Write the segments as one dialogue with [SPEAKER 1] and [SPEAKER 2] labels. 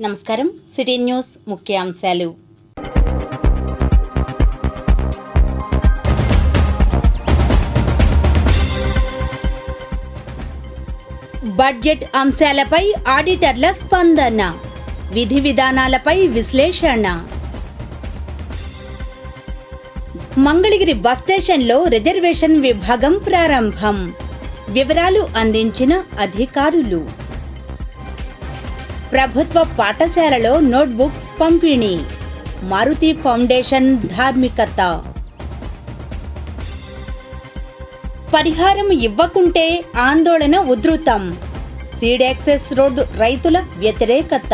[SPEAKER 1] నమస్కారం. City news ముఖ్యాంశాలు. Budget అంశాలపై ఆడిటర్ల స్పందన, విధి విధానాలపై విశ్లేషణ. మంగళగిరి బస్ స్టేషన్లో రిజర్వేషన్ విభాగం ప్రారంభం. వివరాలు అందించిన అధికారులు. ప్రభుత్వ పాఠశాలలో నోట్బుక్స్ పంపిణీ. మారుతి ఫౌండేషన్ ధార్మికత. పరిహారం ఇవ్వకుంటే ఆందోళన ఉధృతం. సీడ్ యాక్సెస్ రోడ్డు రైతుల వ్యతిరేకత.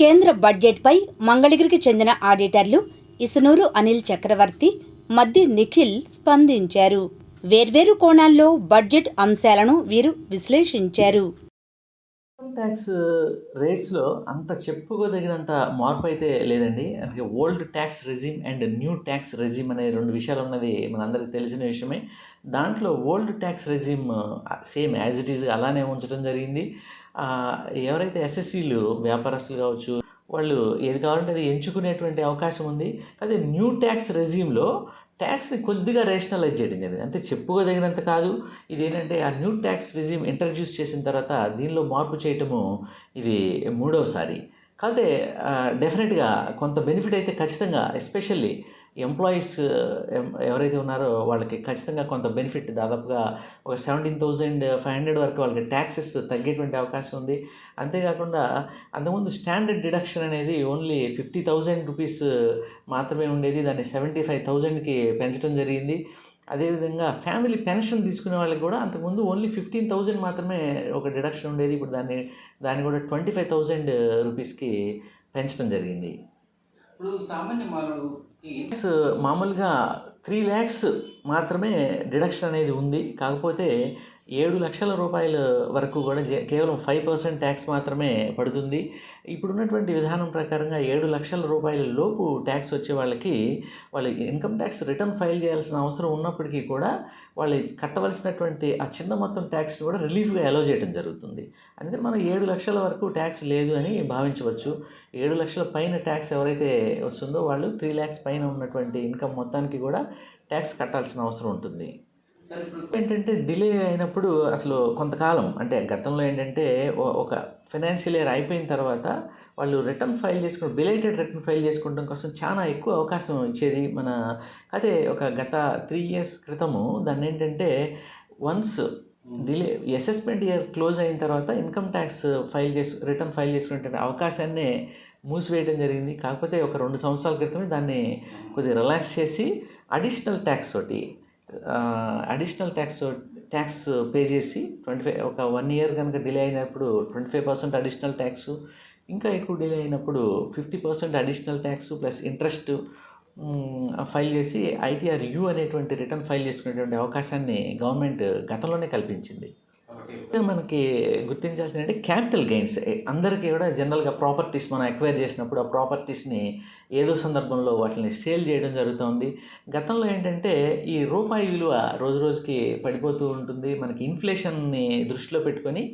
[SPEAKER 1] కేంద్ర బడ్జెట్పై మంగళగిరికి చెందిన ఆడిటర్లు ఇసునూరు అనిల్ చక్రవర్తి, మద్ది నిఖిల్ స్పందించారు. వేర్వేరు కోణాల్లో బడ్జెట్ అంశాలను వీరు విశ్లేషించారు.
[SPEAKER 2] ఇన్కమ్ ట్యాక్స్ రేట్స్లో అంత చెప్పుకోదగినంత మార్పు అయితే లేదండి. అందుకే old tax regime and new tax regime అనే రెండు విషయాలు ఉన్నది మనందరికీ తెలిసిన విషయమే. దాంట్లో old tax regime same as it is అలానే ఉంచడం జరిగింది. ఎవరైతే ఎస్ఎస్సీలు వ్యాపారస్తులు కావచ్చు, వాళ్ళు ఏది కావాలంటే అది ఎంచుకునేటువంటి అవకాశం ఉంది. అదే న్యూ ట్యాక్స్ రెజిమ్లో ట్యాక్స్ని కొద్దిగా రేషనలైజ్ చేయడం జరిగింది. అంతే, చెప్పుకోదగినంత కాదు. ఇదేంటంటే ఆ న్యూ ట్యాక్స్ రెజిమ్ ఇంట్రడ్యూస్ చేసిన తర్వాత దీనిలో మార్పు చేయటము ఇది మూడవసారి. కాకపోతే డెఫినెట్గా కొంత బెనిఫిట్ అయితే ఖచ్చితంగా, ఎస్పెషల్లీ ఎంప్లాయీస్ ఎవరైతే ఉన్నారో వాళ్ళకి ఖచ్చితంగా కొంత బెనిఫిట్, దాదాపుగా ఒక 17,500 వరకు వాళ్ళకి ట్యాక్సెస్ తగ్గేటువంటి అవకాశం ఉంది. అంతేకాకుండా అంతకుముందు స్టాండర్డ్ డిడక్షన్ అనేది ఓన్లీ 50,000 రూపీస్ మాత్రమే ఉండేది, దాన్ని 75,000కి పెంచడం జరిగింది. అదేవిధంగా ఫ్యామిలీ పెన్షన్ తీసుకునే వాళ్ళకి కూడా అంతకుముందు ఓన్లీ 15,000 మాత్రమే ఒక డిడక్షన్ ఉండేది, ఇప్పుడు దాన్ని కూడా 25,000 రూపీస్కి పెంచడం జరిగింది.
[SPEAKER 3] ఇప్పుడు సామాన్య
[SPEAKER 2] మామూలుగా 3 lakhs మాత్రమే డిడక్షన్ అనేది ఉంది. కాకపోతే 7 లక్షల రూపాయల వరకు కూడా కేవలం 5% ట్యాక్స్ మాత్రమే పడుతుంది. ఇప్పుడున్నటువంటి విధానం ప్రకారంగా 7 లక్షల రూపాయల లోపు ట్యాక్స్ వచ్చే వాళ్ళకి వాళ్ళు ఇన్కమ్ ట్యాక్స్ రిటర్న్ ఫైల్ చేయాల్సిన అవసరం ఉన్నప్పటికీ కూడా వాళ్ళు కట్టవలసినటువంటి ఆ చిన్న మొత్తం ట్యాక్స్ని కూడా రిలీఫ్గా అలో చేయడం జరుగుతుంది. అందుకని మనం 7 లక్షల వరకు ట్యాక్స్ లేదు అని భావించవచ్చు. 7 లక్షల పైన ట్యాక్స్ ఎవరైతే వస్తుందో వాళ్ళు 3 lakhs పైన ఉన్నటువంటి ఇన్కమ్ మొత్తానికి కూడా ట్యాక్స్ కట్టాల్సిన అవసరం ఉంటుంది. ఏంటంటే డిలే అయినప్పుడు అసలు కొంతకాలం, అంటే గతంలో ఏంటంటే ఒక ఫైనాన్షియల్ ఇయర్ అయిపోయిన తర్వాత వాళ్ళు రిటర్న్ ఫైల్ చేసుకుని బిలేటెడ్ రిటర్న్ ఫైల్ చేసుకోవడం కోసం చాలా ఎక్కువ అవకాశం ఇచ్చేది అదే ఒక గత 3 years క్రితము దాన్ని ఏంటంటే once delay assessment year close అయిన తర్వాత ఇన్కమ్ ట్యాక్స్ రిటర్న్ ఫైల్ చేసుకునే అవకాశాన్ని మూసివేయడం జరిగింది. కాకపోతే ఒక 2 సంవత్సరాల క్రితమే దాన్ని కొద్దిగా రిలాక్స్ చేసి అడిషనల్ ట్యాక్స్ పే చేసి 25 ఒక 1 year కనుక డిలే అయినప్పుడు 25% అడిషనల్ ట్యాక్స్, ఇంకా ఎక్కువ డిలే అయినప్పుడు 50% additional tax plus interest file చేసి ITR-U అనేటువంటి రిటర్న్ ఫైల్ చేసుకునేటువంటి అవకాశాన్ని గవర్నమెంట్ గతంలోనే కల్పించింది. మనకి గుర్తించాల్సిన అంటే క్యాపిటల్ గెయిన్స్ అందరికీ కూడా జనరల్గా ప్రాపర్టీస్ మనం ఎక్వైర్ చేసినప్పుడు ఆ ప్రాపర్టీస్ని ఏదో సందర్భంలో వాటిని సేల్ చేయడం జరుగుతుంది. గతంలో ఏంటంటే ఈ రూపాయి విలువ రోజు రోజుకి పడిపోతూ ఉంటుంది. మనకి ఇన్ఫ్లేషన్ని దృష్టిలో పెట్టుకొని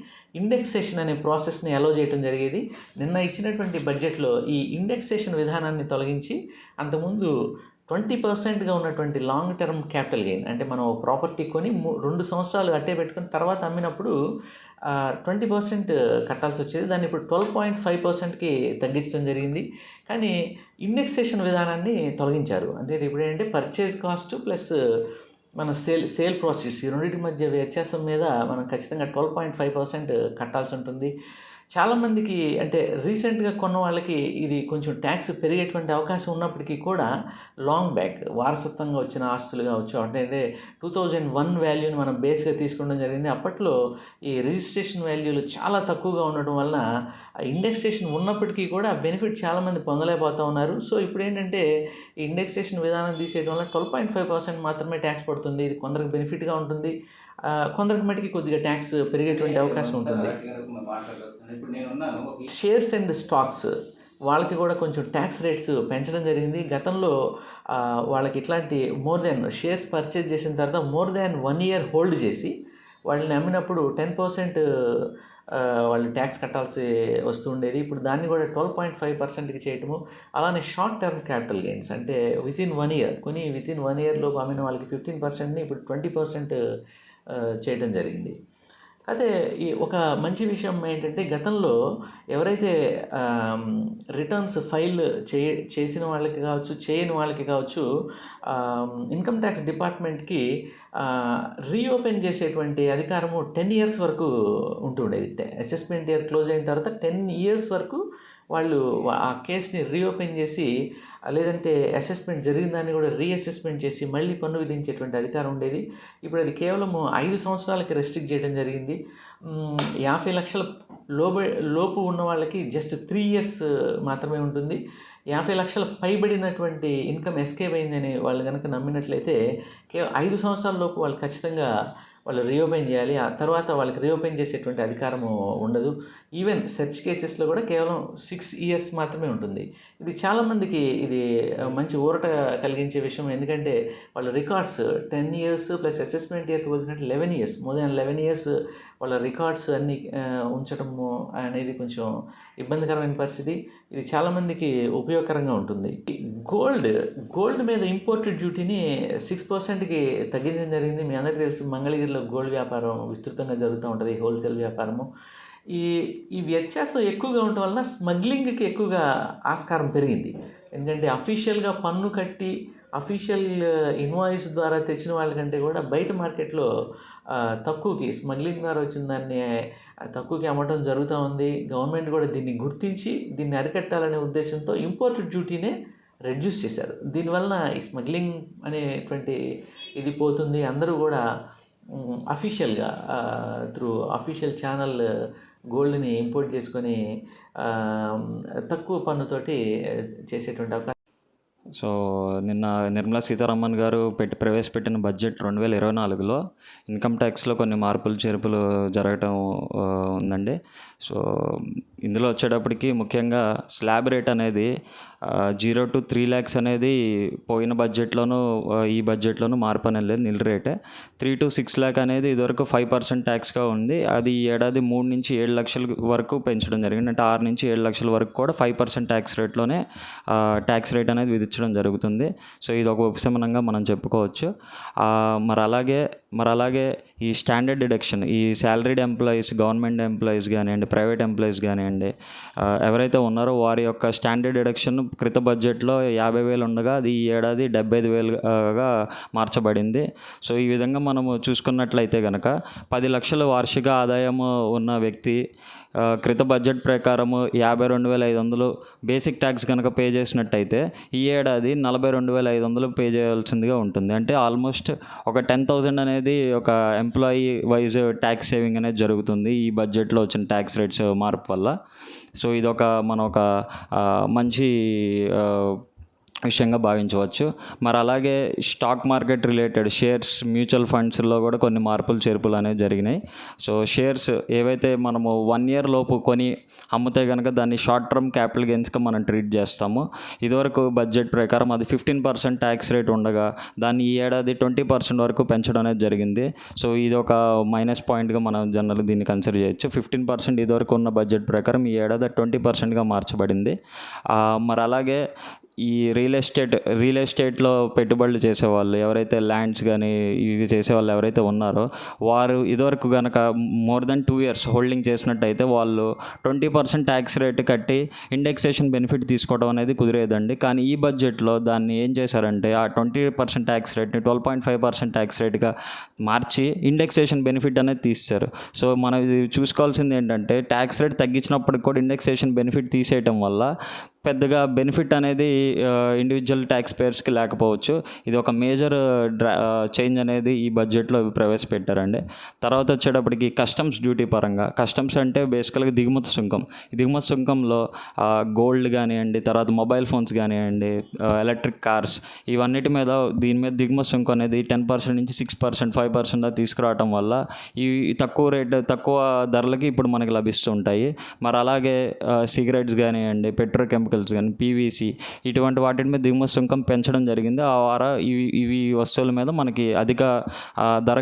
[SPEAKER 2] ఇండెక్సేషన్ అనే ప్రాసెస్ని అలో చేయడం జరిగేది. నిన్న ఇచ్చినటువంటి బడ్జెట్లో ఈ ఇండెక్సేషన్ విధానాన్ని తొలగించి అంతకుముందు 20%గా ఉన్నటువంటి లాంగ్ టర్మ్ క్యాపిటల్ గెయిన్, అంటే మనం ప్రాపర్టీ కొని 2 సంవత్సరాలు అట్టే పెట్టుకుని తర్వాత అమ్మినప్పుడు 20% కట్టాల్సి వచ్చేది. దాన్ని ఇప్పుడు 12.5%కి తగ్గించడం జరిగింది. కానీ ఇండెక్సేషన్ విధానాన్ని తొలగించారు. అంటే ఇప్పుడు ఏంటంటే పర్చేజ్ కాస్ట్ ప్లస్ మన సేల్ ప్రాసెస్ ఈ రెండింటి మధ్య వ్యత్యాసం మీద మనం ఖచ్చితంగా 12.5% కట్టాల్సి ఉంటుంది. చాలామందికి అంటే రీసెంట్గా కొన్న వాళ్ళకి ఇది కొంచెం ట్యాక్స్ పెరిగేటువంటి అవకాశం ఉన్నప్పటికీ కూడా లాంగ్ బ్యాక్ వారసత్వంగా వచ్చిన ఆస్తులు కావచ్చు, అంటే 2001 వాల్యూని మనం బేస్గా తీసుకోవడం జరిగింది. అప్పట్లో ఈ రిజిస్ట్రేషన్ వాల్యూలు చాలా తక్కువగా ఉండడం వలన ఇండెక్సేషన్ ఉన్నప్పటికీ కూడా బెనిఫిట్ చాలామంది పొందలేకపోతూ ఉన్నారు. సో ఇప్పుడు ఏంటంటే ఈ ఇండెక్సేషన్ విధానం తీసేయడం వల్ల 12.5% మాత్రమే ట్యాక్స్ పడుతుంది. ఇది కొందరికి బెనిఫిట్గా ఉంటుంది, కొందరికి మటుకి కొద్దిగా ట్యాక్స్ పెరిగేటువంటి అవకాశం ఉంటుంది. షేర్స్ అండ్ స్టాక్స్ వాళ్ళకి కూడా కొంచెం ట్యాక్స్ రేట్స్ పెంచడం జరిగింది. గతంలో వాళ్ళకి ఇట్లాంటి షేర్స్ పర్చేజ్ చేసిన తర్వాత మోర్ దాన్ 1 ఇయర్ హోల్డ్ చేసి వాళ్ళని అమ్మినప్పుడు 10% వాళ్ళు ట్యాక్స్ కట్టాల్సి వస్తూ ఉండేది. ఇప్పుడు దాన్ని కూడా 12.5%కి చేయటము. అలానే షార్ట్ టర్మ్ క్యాపిటల్ గెయిన్స్ అంటే వితిన్ 1 ఇయర్ వితిన్ 1 ఇయర్లోపు అమ్మిన వాళ్ళకి 15%ని ఇప్పుడు 20% చేయడం జరిగింది. అయితే ఈ ఒక మంచి విషయం ఏంటంటే గతంలో ఎవరైతే రిటర్న్స్ ఫైల్ చేసిన వాళ్ళకి కావచ్చు, చేయని వాళ్ళకి కావచ్చు, ఇన్కమ్ ట్యాక్స్ డిపార్ట్మెంట్కి రీఓపెన్ చేసేటువంటి అధికారము 10 ఇయర్స్ వరకు ఉంటుండేది. అసెస్మెంట్ ఇయర్ క్లోజ్ అయిన తర్వాత 10 ఇయర్స్ వరకు వాళ్ళు ఆ కేసుని రీఓపెన్ చేసి, లేదంటే అసెస్మెంట్ జరిగిన దాన్ని కూడా రీఅసెస్మెంట్ చేసి మళ్ళీ పన్ను విధించేటువంటి అధికారం ఉండేది. ఇప్పుడు అది కేవలము 5 సంవత్సరాలకి రెస్ట్రిక్ట్ చేయడం జరిగింది. 50 లక్షల లోపు ఉన్న వాళ్ళకి జస్ట్ 3 ఇయర్స్ మాత్రమే ఉంటుంది. 50 లక్షల పైబడినటువంటి ఇన్కమ్ ఎస్కేప్ అయిందని వాళ్ళు కనుక నమ్మినట్లయితే 5 సంవత్సరాల లోపు వాళ్ళు ఖచ్చితంగా వాళ్ళు రీఓపెన్ చేయాలి. ఆ తర్వాత వాళ్ళకి రీఓపెన్ చేసేటువంటి అధికారము ఉండదు. ఈవెన్ సెర్చ్ కేసెస్లో కూడా కేవలం 6 ఇయర్స్ మాత్రమే ఉంటుంది. ఇది చాలామందికి ఇది మంచి ఊరట కలిగించే విషయం. ఎందుకంటే వాళ్ళ records 10 years plus assessment year పోల్చినట్టు 11 ఇయర్స్, మోర్ దాన్ 11 ఇయర్స్ వాళ్ళ రికార్డ్స్ అన్నీ ఉంచడము అనేది కొంచెం ఇబ్బందికరమైన పరిస్థితి. ఇది చాలామందికి ఉపయోగకరంగా ఉంటుంది. గోల్డ్ మీద ఇంపోర్టెడ్ డ్యూటీని 6%కి తగ్గించడం జరిగింది. మీ అందరికీ తెలుసు, మంగళగిరిలో గోల్డ్ వ్యాపారం విస్తృతంగా జరుగుతూ ఉంటుంది, హోల్సేల్ వ్యాపారము. ఈ వ్యత్యాసం ఎక్కువగా ఉండటం వలన స్మగ్లింగ్కి ఎక్కువగా ఆస్కారం పెరిగింది. ఎందుకంటే అఫీషియల్గా పన్ను కట్టి అఫీషియల్ ఇన్వాయిస్ ద్వారా తెచ్చిన వాళ్ళకంటే కూడా బయట మార్కెట్లో తక్కువకి స్మగ్లింగ్ ద్వారా వచ్చిన దాన్ని తక్కువకి అమ్మటం జరుగుతూ ఉంది. గవర్నమెంట్ కూడా దీన్ని గుర్తించి దీన్ని అరికట్టాలనే ఉద్దేశంతో ఇంపోర్టెడ్ డ్యూటీనే రెడ్యూస్ చేశారు. దీనివలన ఈ స్మగ్లింగ్ అనేటువంటి ఇది పోతుంది. అందరూ కూడా అఫీషియల్గా త్రూ అఫీషియల్ ఛానల్ గోల్డ్ని ఇంపోర్ట్ చేసుకొని తక్కువ పన్నుతోటి చేసేటువంటి అవకాశం.
[SPEAKER 4] సో నిన్న నిర్మలా సీతారామన్ గారు ప్రవేశపెట్టిన బడ్జెట్ 2024లో ఇన్కమ్ ట్యాక్స్లో కొన్ని మార్పులు చేర్పులు జరగటం ఉందండి. సో ఇందులో వచ్చేటప్పటికి ముఖ్యంగా స్లాబ్ రేట్ అనేది 0 to 3 lakhs అనేది పోయిన బడ్జెట్లోనూ ఈ బడ్జెట్లోనూ మార్పు అనేది లేదు, నిల్ రేటే. 3 to 6 lakh అనేది ఇదివరకు 5% ట్యాక్స్గా ఉంది. అది ఈ ఏడాది 3 నుంచి 7 లక్షల వరకు పెంచడం జరిగింది. అంటే 6 నుంచి 7 లక్షల వరకు కూడా 5% ట్యాక్స్ రేట్లోనే ట్యాక్స్ రేట్ అనేది విధించడం జరుగుతుంది. సో ఇది ఒక ఉపశమనంగా మనం చెప్పుకోవచ్చు. మరి అలాగే ఈ స్టాండర్డ్ డిడక్షన్, ఈ శాలరీడ్ ఎంప్లాయీస్, గవర్నమెంట్ ఎంప్లాయీస్ కానివ్వండి, ప్రైవేట్ ఎంప్లాయీస్ కానివ్వండి, ఎవరైతే ఉన్నారో వారి యొక్క స్టాండర్డ్ డిడక్షన్ క్రిత బడ్జెట్లో 50,000 ఉండగా అది ఈ ఏడాది 75,000గా మార్చబడింది. సో ఈ విధంగా మనము చూసుకున్నట్లయితే కనుక 10 లక్షల వార్షిక ఆదాయం ఉన్న వ్యక్తి క్రిత బడ్జెట్ ప్రకారము 52,500 బేసిక్ ట్యాక్స్ కనుక పే చేసినట్టయితే ఈ ఏడాది 42,500 పే చేయాల్సిందిగా ఉంటుంది. అంటే ఆల్మోస్ట్ ఒక 10,000 అనేది ఒక ఎంప్లాయీ వైజ్ ట్యాక్స్ సేవింగ్ అనేది జరుగుతుంది ఈ బడ్జెట్లో వచ్చిన ట్యాక్స్ రేట్స్ మార్పు వల్ల. సో ఇది మనం ఒక మంచి విషయంగా భావించవచ్చు. మరి అలాగే stock market related shares, mutual ఫండ్స్లో కూడా కొన్ని మార్పులు చేర్పులు అనేవి జరిగినాయి. సో షేర్స్ ఏవైతే మనము 1 year లోపు కొని అమ్మితే కనుక దాన్ని షార్ట్ టర్మ్ క్యాపిటల్ గెయిన్స్గా మనం ట్రీట్ చేస్తాము. ఇదివరకు బడ్జెట్ ప్రకారం అది 15% ట్యాక్స్ రేట్ ఉండగా దాన్ని ఈ ఏడాది 20% వరకు పెంచడం అనేది జరిగింది. సో ఇది ఒక మైనస్ పాయింట్గా మనం జనరల్ దీన్ని కన్సిడర్ చేయొచ్చు. 15% ఇదివరకు ఉన్న బడ్జెట్ ప్రకారం ఈ ఏడాది 20%గా మార్చబడింది. మరి అలాగే ఈ రియల్ ఎస్టేట్లో పెట్టుబడులు చేసేవాళ్ళు ఎవరైతే ల్యాండ్స్ కానీ ఇవి చేసేవాళ్ళు ఎవరైతే ఉన్నారో వారు ఇదివరకు కనుక మోర్ దెన్ 2 years హోల్డింగ్ చేసినట్టయితే వాళ్ళు 20% ట్యాక్స్ రేట్ కట్టి ఇండెక్సేషన్ బెనిఫిట్ తీసుకోవడం అనేది కుదిరేదండి. కానీ ఈ బడ్జెట్లో దాన్ని ఏం చేశారంటే ఆ 20% ట్యాక్స్ రేట్ని 12.5% ట్యాక్స్ రేట్గా మార్చి ఇండెక్సేషన్ బెనిఫిట్ అనేది తీస్తారు. సో మనం ఇది చూసుకోవాల్సింది ఏంటంటే ట్యాక్స్ రేట్ తగ్గించినప్పటికి కూడా ఇండెక్సేషన్ బెనిఫిట్ తీసేయటం వల్ల పెద్దగా బెనిఫిట్ అనేది ఇండివిజువల్ ట్యాక్స్ పేయర్స్కి లేకపోవచ్చు. ఇది ఒక మేజర్ చేంజ్ అనేది ఈ బడ్జెట్లో ప్రవేశపెట్టారండి. తర్వాత వచ్చేటప్పటికి కస్టమ్స్ డ్యూటీ పరంగా, కస్టమ్స్ అంటే బేసికల్గా దిగుమతి సుంకం. ఈ దిగుమతి సుంకంలో గోల్డ్ కానివ్వండి, తర్వాత మొబైల్ ఫోన్స్ కానివ్వండి, ఎలక్ట్రిక్ కార్స్, ఇవన్నిటి మీద దీని మీద దిగుమతి సుంకం అనేది 10% నుంచి 6%, 5% దాకా తీసుకురావటం వల్ల ఈ తక్కువ ధరలకి ఇప్పుడు మనకి లభిస్తుంటాయి. మరి అలాగే సిగరెట్స్ కానివ్వండి, పెట్రోకెమికల్స్ కానీ, పీవీసీ, ఇటువంటి వాటి మీద దిగుమతి సుంకం పెంచడం జరిగింది. ఆ వారా ఇవి వస్తువుల మీద మనకి అధిక ధర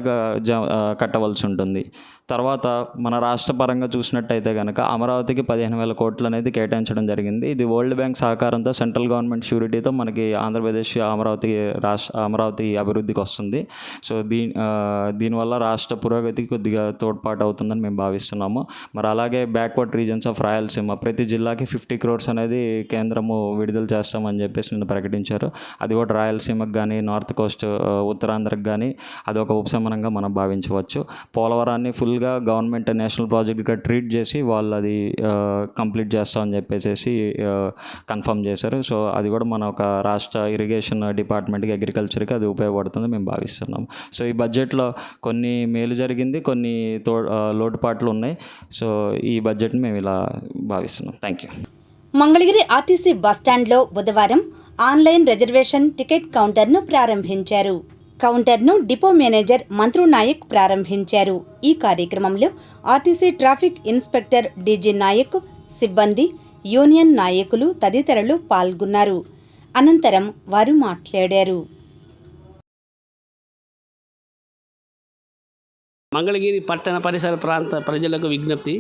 [SPEAKER 4] కట్టవలసి ఉంటుంది. తర్వాత మన రాష్ట్ర పరంగా చూసినట్టయితే కనుక అమరావతికి 15,000 కోట్లు అనేది కేటాయించడం జరిగింది. ఇది వరల్డ్ బ్యాంక్ సహకారంతో, సెంట్రల్ గవర్నమెంట్ షూరిటీతో మనకి ఆంధ్రప్రదేశ్ అమరావతి అభివృద్ధికి వస్తుంది. సో దీనివల్ల రాష్ట్ర పురోగతికి కొద్దిగా తోడ్పాటు అవుతుందని మేము భావిస్తున్నాము. మరి అలాగే బ్యాక్వర్డ్ రీజన్స్ ఆఫ్ రాయలసీమ, ప్రతి జిల్లాకి 50 crores అనేది కేంద్రము విడుదల చేస్తామని చెప్పేసి నిన్న ప్రకటించారు. అది కూడా రాయలసీమకు కానీ, నార్త్ కోస్ట్ ఉత్తరాంధ్రకు కానీ అదొక ఉపశమనంగా మనం భావించవచ్చు. పోలవరాన్ని ఫుల్గా గవర్నమెంట్ నేషనల్ ప్రాజెక్ట్గా ట్రీట్ చేసి వాళ్ళు అది కంప్లీట్ చేస్తామని చెప్పేసి కన్ఫర్మ్ చేశారు. సో అది కూడా మన ఒక రాష్ట్ర ఇరిగేషన్ డిపార్ట్మెంట్కి, అగ్రికల్చర్కి అది ఉపయోగపడుతుంది మేము భావిస్తున్నాం. సో ఈ బడ్జెట్లో కొన్ని మేలు జరిగింది, కొన్ని లోటుపాట్లు ఉన్నాయి. సో ఈ బడ్జెట్ని మేము ఇలా భావిస్తున్నాం. Thank you.
[SPEAKER 1] మంగళగిరి ఆర్టీసీ బస్టాండ్లో బుధవారం ఆన్లైన్ రిజర్వేషన్ టికెట్ కౌంటర్ను ప్రారంభించారు. కౌంటర్ను డిపో మేనేజర్ మంత్రు నాయక్ ప్రారంభించారు. ఈ కార్యక్రమంలో RTC traffic inspector DG Naik, సిబ్బంది, యూనియన్ నాయకులు తదితరులు పాల్గొన్నారు. అనంతరం వారు మాట్లాడారు.
[SPEAKER 5] మంగళగిరి పట్టణ పరిసర ప్రాంత ప్రజలకు విజ్ఞప్తి.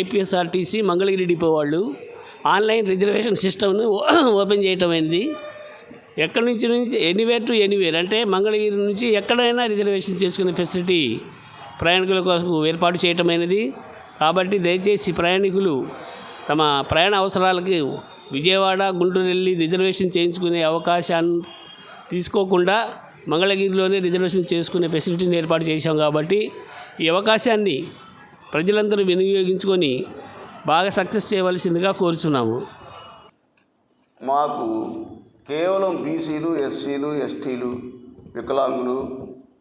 [SPEAKER 5] ఏపీఎస్ఆర్టీసీ మంగళగిరి డిపో వాళ్ళు ఆన్లైన్ రిజర్వేషన్ సిస్టమ్ను ఓపెన్ చేయటం అయింది. ఎక్కడి నుంచి ఎనీవేర్ టు ఎనీవేర్, అంటే మంగళగిరి నుంచి ఎక్కడైనా రిజర్వేషన్ చేసుకునే ఫెసిలిటీ ప్రయాణికుల కోసం ఏర్పాటు చేయటమైనది. కాబట్టి దయచేసి ప్రయాణికులు తమ ప్రయాణ అవసరాలకు విజయవాడ, గుంటూరు వెళ్ళి రిజర్వేషన్ చేయించుకునే అవకాశాన్ని తీసుకోకుండా మంగళగిరిలోనే రిజర్వేషన్ చేసుకునే ఫెసిలిటీని ఏర్పాటు చేశాం. కాబట్టి ఈ అవకాశాన్ని ప్రజలందరూ వినియోగించుకొని బాగా సక్సెస్ చేయవలసిందిగా కోరుచున్నాము.
[SPEAKER 6] మాకు కేవలం బీసీలు, ఎస్సీలు, ఎస్టీలు, వికలాంగులు,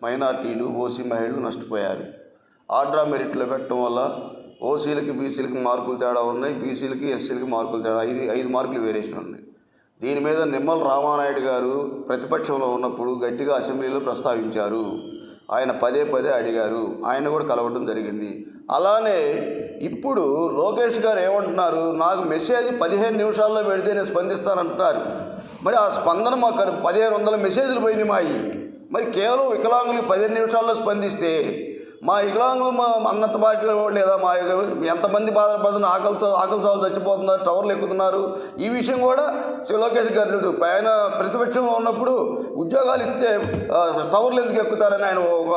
[SPEAKER 6] మైనార్టీలు, ఓసీ మహిళలు నష్టపోయారు. ఆర్డర్ మెరిట్లో పెట్టడం వల్ల ఓసీలకి, బీసీలకి మార్కులు తేడా ఉన్నాయి, బీసీలకి, ఎస్సీలకి మార్కులు తేడా 5 మార్కులు వేరియేషన్ ఉన్నాయి. దీని మీద నిమ్మల రామానాయుడు గారు ప్రతిపక్షంలో ఉన్నప్పుడు గట్టిగా అసెంబ్లీలో ప్రస్తావించారు. ఆయన పదే అడిగారు. ఆయన కూడా కలవడం జరిగింది. అలానే ఇప్పుడు లోకేష్ గారు ఏమంటున్నారు, నాకు మెసేజ్ 15 నిమిషాల్లో పెడితే నేను స్పందిస్తానంటున్నారు. మరి ఆ స్పందన మాకు 1500 మెసేజ్లు పోయినాయి. మరి కేవలం వికలాంగులకు 15 నిమిషాల్లో స్పందిస్తే మా వికలాంగులు అన్నంత బాధ్యత లేదా మా ఎంతమంది బాధపడుతున్న ఆకలి సాగు చచ్చిపోతున్నారు, టవర్లు ఎక్కుతున్నారు. ఈ విషయం కూడా లోకేష్ గారు తెలుసు. ఆయన ప్రతిపక్షంలో ఉన్నప్పుడు ఉద్యోగాలు ఇస్తే టవర్లు ఎందుకు ఎక్కుతారని ఆయన ఒక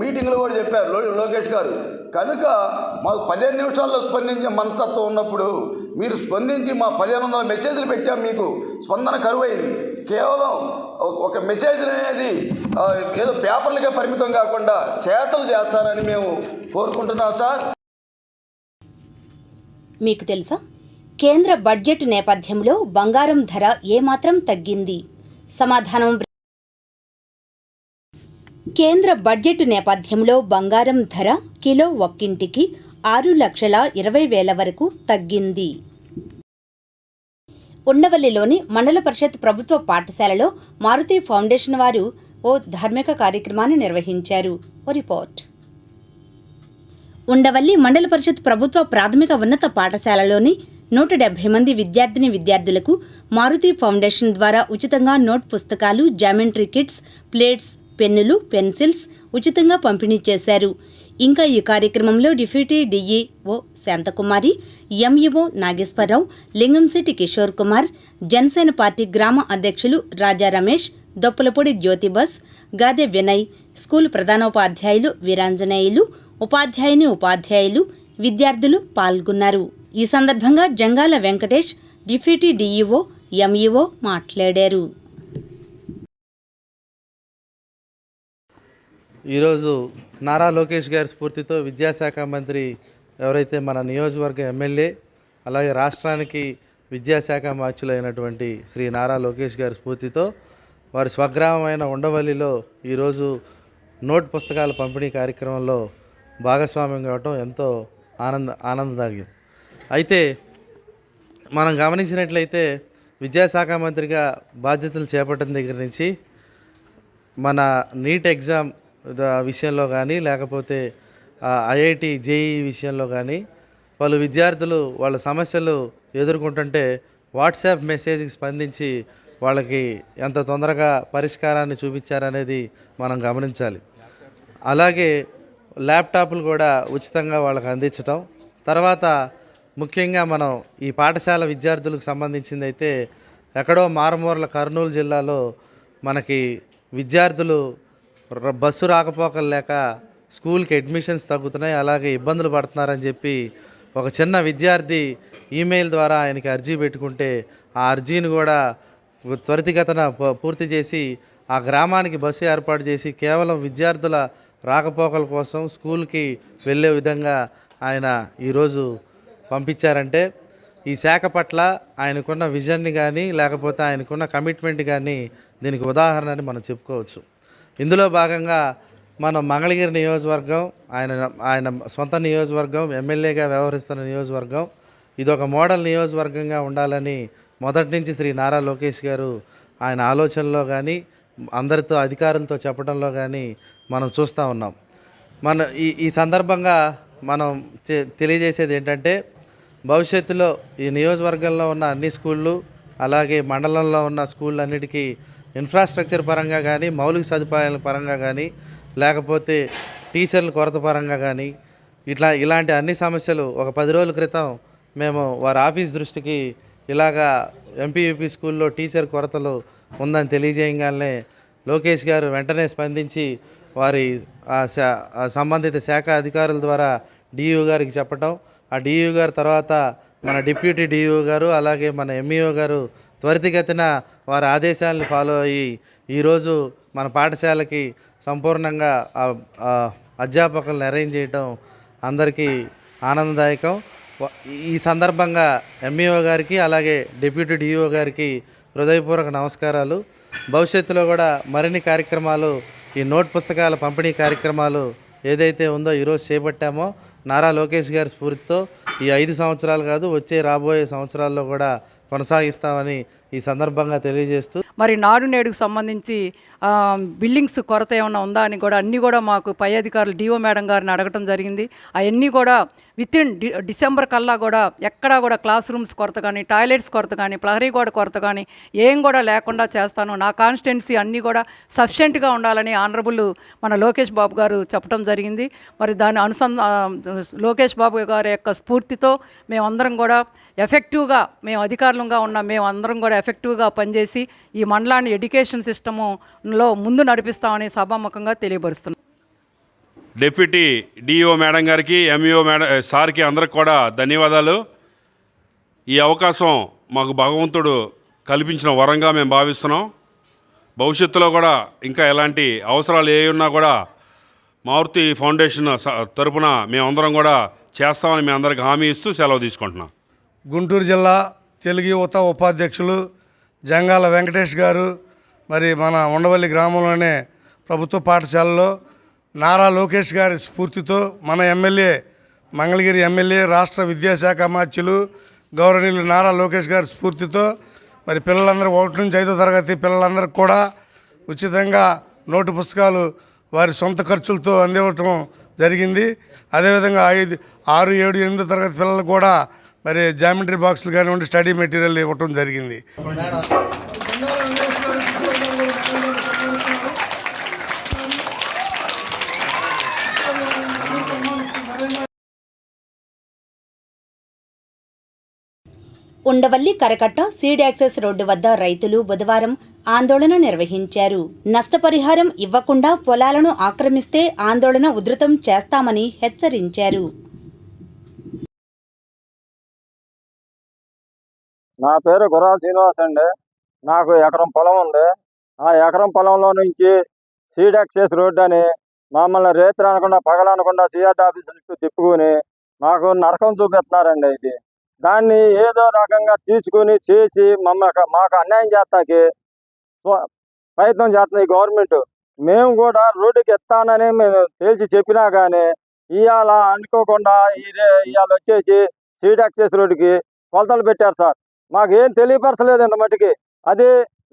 [SPEAKER 6] మీటింగ్లో కూడా చెప్పారు లోకేష్ గారు. కనుక మాకు 15 నిమిషాల్లో స్పందించే మనస్తత్వం ఉన్నప్పుడు మీరు స్పందించి మా 1500 మెసేజ్లు పెట్టాం, మీకు స్పందన కరువైంది. కేవలం ఒక మెసేజ్ అనేది ఏదో పేపర్లకే పరిమితం కాకుండా చేతలు చేస్తారని మేము కోరుకుంటున్నాం సార్.
[SPEAKER 1] మీకు తెలుసా, కేంద్ర బడ్జెట్ నేపథ్యంలో బంగారం ధర ఏమాత్రం తగ్గింది? సమాధానం. కేంద్ర బడ్జెట్ నేపథ్యంలో బంగారం ధర కిలో ఒక్కింటికి 6,20,000 వరకు తగ్గింది. ఉండవల్లిలోని మండల పరిషత్ ప్రభుత్వ పాఠశాలలో మారుతి ఫౌండేషన్ వారు ఓ ధార్మిక కార్యక్రమాన్ని నిర్వహించారు. ఓ రిపోర్ట్. ఉండవల్లి మండల పరిషత్ ప్రభుత్వ ప్రాథమిక ఉన్నత పాఠశాలలోని 170 మంది విద్యార్థులకు మారుతి ఫౌండేషన్ ద్వారా ఉచితంగా నోట్ పుస్తకాలు, జామెంట్రీ కిట్స్, ప్లేట్స్, పెన్నులు, పెన్సిల్స్ ఉచితంగా పంపిణీ చేశారు. ఇంకా ఈ కార్యక్రమంలో deputy DEO Shanthakumari, MEO Nageswararao, Lingamsetty Kishore Kumar, Janasena party గ్రామ అధ్యక్షులు రాజా రమేష్, దొప్పలపూడి జ్యోతిబస్, గాదె వినయ్, స్కూల్ ప్రధానోపాధ్యాయులు వీరాంజనేయులు, ఉపాధ్యాయులు, విద్యార్థులు పాల్గొన్నారు. ఈ సందర్భంగా Jangala Venkatesh, deputy DEO, MEO మాట్లాడారు.
[SPEAKER 7] ఈరోజు నారా లోకేష్ గారి స్ఫూర్తితో విద్యాశాఖ మంత్రి ఎవరైతే మన నియోజకవర్గ ఎమ్మెల్యే, అలాగే రాష్ట్రానికి విద్యాశాఖ మార్చులైనటువంటి శ్రీ నారా లోకేష్ గారి స్ఫూర్తితో వారి స్వగ్రామమైన ఉండవల్లిలో ఈరోజు నోట్ పుస్తకాల పంపిణీ కార్యక్రమంలో భాగస్వామ్యం కావటం ఎంతో ఆనందదాయకం. అయితే మనం గమనించినట్లయితే విద్యాశాఖ మంత్రిగా బాధ్యతలు చేపట్టిన దగ్గర నుంచి మన నీట్ ఎగ్జామ్ విషయంలో కానీ లేకపోతే ఐఐటి జేఈ విషయంలో కానీ పలు విద్యార్థులు వాళ్ళ సమస్యలు ఎదుర్కొంటుంటే వాట్సాప్ మెసేజ్కి స్పందించి వాళ్ళకి ఎంత తొందరగా పరిష్కారాన్ని చూపించారనేది మనం గమనించాలి. అలాగే ల్యాప్టాప్లు కూడా ఉచితంగా వాళ్ళకి అందించటం, తర్వాత ముఖ్యంగా మనం ఈ పాఠశాల విద్యార్థులకు సంబంధించింది అయితే ఎక్కడో మారుమూల కర్నూలు జిల్లాలో మనకి విద్యార్థులు బస్సు రాకపోకలు లేక స్కూల్కి అడ్మిషన్స్ తగ్గుతున్నాయి, అలాగే ఇబ్బందులు పడుతున్నారని చెప్పి ఒక చిన్న విద్యార్థి ఈమెయిల్ ద్వారా ఆయనకి అర్జీ పెట్టుకుంటే ఆ అర్జీని కూడా త్వరితగతిన పూర్తి చేసి ఆ గ్రామానికి బస్సు ఏర్పాటు చేసి కేవలం విద్యార్థుల రాకపోకల కోసం స్కూల్కి వెళ్ళే విధంగా ఆయన ఈరోజు పంపించారంటే ఈ శాఖ పట్ల ఆయనకున్న విజన్ని కానీ లేకపోతే ఆయనకున్న కమిట్మెంట్ కానీ దీనికి ఉదాహరణ అని మనం చెప్పుకోవచ్చు. ఇందులో భాగంగా మనం మంగళగిరి నియోజకవర్గం ఆయన సొంత నియోజకవర్గం, ఎమ్మెల్యేగా వ్యవహరిస్తున్న నియోజకవర్గం, ఇది ఒక మోడల్ నియోజకవర్గంగా ఉండాలని మొదటి నుంచి శ్రీ నారా లోకేష్ గారు ఆయన ఆలోచనలో కానీ అందరితో అధికారులతో చెప్పడంలో కానీ మనం చూస్తూ ఉన్నాం. మన ఈ సందర్భంగా మనం తెలియజేసేది ఏంటంటే భవిష్యత్తులో ఈ నియోజకవర్గంలో ఉన్న అన్ని స్కూళ్ళు అలాగే మండలంలో ఉన్న స్కూళ్ళన్నిటికీ ఇన్ఫ్రాస్ట్రక్చర్ పరంగా కానీ మౌలిక సదుపాయాల పరంగా కానీ లేకపోతే టీచర్ల కొరత పరంగా కానీ ఇలాంటి అన్ని సమస్యలు ఒక 10 రోజుల క్రితం మేము వారి ఆఫీస్ దృష్టికి ఇలాగా ఎంపీయూపీ స్కూల్లో టీచర్ కొరతలు ఉందని తెలియజేయగానే లోకేష్ గారు వెంటనే స్పందించి వారి సంబంధిత శాఖ అధికారుల ద్వారా డిఈఓ గారికి చెప్పటం, ఆ డిఈఓ గారు తర్వాత మన డిప్యూటీ డిఈఓ గారు అలాగే మన ఎంఈఓ గారు త్వరితగతిన వారి ఆదేశాలను ఫాలో అయ్యి ఈరోజు మన పాఠశాలకి సంపూర్ణంగా అధ్యాపకులను అరేంజ్ చేయటం అందరికీ ఆనందదాయకం. ఈ సందర్భంగా ఎంఈఓ గారికి అలాగే డిప్యూటీ డిఈఓ గారికి హృదయపూర్వక నమస్కారాలు. భవిష్యత్తులో కూడా మరిన్ని కార్యక్రమాలు, ఈ నోట్ పుస్తకాల పంపిణీ కార్యక్రమాలు ఏదైతే ఉందో ఈరోజు చేపట్టామో నారా లోకేష్ గారి స్ఫూర్తితో ఈ 5 సంవత్సరాలు కాదు వచ్చే రాబోయే సంవత్సరాల్లో కూడా కొనసాగిస్తామని ఈ సందర్భంగా తెలియజేస్తూ,
[SPEAKER 8] మరి నాడు నేడుకు సంబంధించి బిల్డింగ్స్ కొరత ఏమైనా ఉందా అని కూడా అన్నీ కూడా మాకు పై అధికారులు డిఓ మేడం గారిని అడగటం జరిగింది. అవన్నీ కూడా వితిన్ డిసెంబర్ కల్లా కూడా ఎక్కడా కూడా క్లాస్ రూమ్స్ కొరత కానీ టాయిలెట్స్ కొరత కానీ ప్రహరీ గోడ కొరత కానీ ఏం కూడా లేకుండా చేస్తాను. నా కాన్స్టిట్యున్సీ అన్నీ కూడా సఫిషియెంట్గా ఉండాలని ఆనరబుల్ మన లోకేష్ బాబు గారు చెప్పడం జరిగింది. మరి దాని లోకేష్ బాబు గారి యొక్క స్ఫూర్తితో మేమందరం కూడా ఎఫెక్టివ్గా మేము అధికారులంగా ఉన్న మేమందరం కూడా ఎఫెక్టివ్గా పనిచేసి ఈ మండలాన్ని ఎడ్యుకేషన్ సిస్టములో ముందు నడిపిస్తామని సభాముఖంగా తెలియపరుస్తున్నాం.
[SPEAKER 9] డిప్యూటీ డిఈఓ మేడం గారికి, ఎంఈఓ మేడం సార్కి అందరికి కూడా ధన్యవాదాలు. ఈ అవకాశం మాకు భగవంతుడు కల్పించిన వరంగా మేము భావిస్తున్నాం. భవిష్యత్తులో కూడా ఇంకా ఎలాంటి అవసరాలు ఏ ఉన్నా కూడా మారుతి ఫౌండేషన్ తరపున మేమందరం కూడా చేస్తామని మీ అందరికి హామీ ఇస్తూ సెలవు తీసుకుంటున్నాం.
[SPEAKER 10] గుంటూరు జిల్లా తెలుగు యువత ఉపాధ్యక్షులు జంగాల వెంకటేష్ గారు మరి మన ఉండవల్లి గ్రామంలోనే ప్రభుత్వ పాఠశాలలో నారా లోకేష్ గారి స్ఫూర్తితో మన ఎమ్మెల్యే మంగళగిరి ఎమ్మెల్యే రాష్ట్ర విద్యాశాఖ మార్చులు గౌరవనీయులు నారా లోకేష్ గారి స్ఫూర్తితో మరి పిల్లలందరూ 1 నుంచి 5వ తరగతి పిల్లలందరికీ కూడా ఉచితంగా నోటు పుస్తకాలు వారి సొంత ఖర్చులతో అందివ్వటం జరిగింది. అదేవిధంగా 5, 6, 7, 8వ తరగతి పిల్లలు కూడా మరి జామెట్రీ బాక్సులు కానివ్వండి స్టడీ మెటీరియల్ ఇవ్వటం జరిగింది.
[SPEAKER 1] ఉండవల్లి కరకట్ట సీడ్ యాక్సెస్ రోడ్డు వద్ద రైతులు బుధవారం ఆందోళన నిర్వహించారు. నష్టపరిహారం ఇవ్వకుండా పొలాలను ఆక్రమిస్తే ఆందోళన ఉధృతం చేస్తామని హెచ్చరించారు.
[SPEAKER 11] నా పేరు గుర్రాల శ్రీనివాస్ అండి. నాకు ఎకరం పొలం ఉంది. ఆ ఎకరం పొలంలో నుంచి సీడ్ యాక్సెస్ రోడ్డు అని మమ్మల్ని రేత్రి అనకుండా పగలనకుండా సిఆర్డి ఆఫీస్ చుట్టూ తిప్పుకొని మాకు నరకం చూపిస్తున్నారండి. దాన్ని ఏదో రకంగా తీసుకుని చేసి మాకు అన్యాయం చేస్తాకి ప్రయత్నం చేస్తుంది ఈ గవర్నమెంట్. మేము కూడా రోడ్డుకి ఎత్తానని మేము తేల్చి చెప్పినా కానీ ఇవాళ అనుకోకుండా ఇవాళ వచ్చేసి సీడ్ యాక్సెస్ రోడ్డుకి కొలతలు పెట్టారు సార్. మాకేం తెలియపరచలేదు ఇంత మట్టికి. అది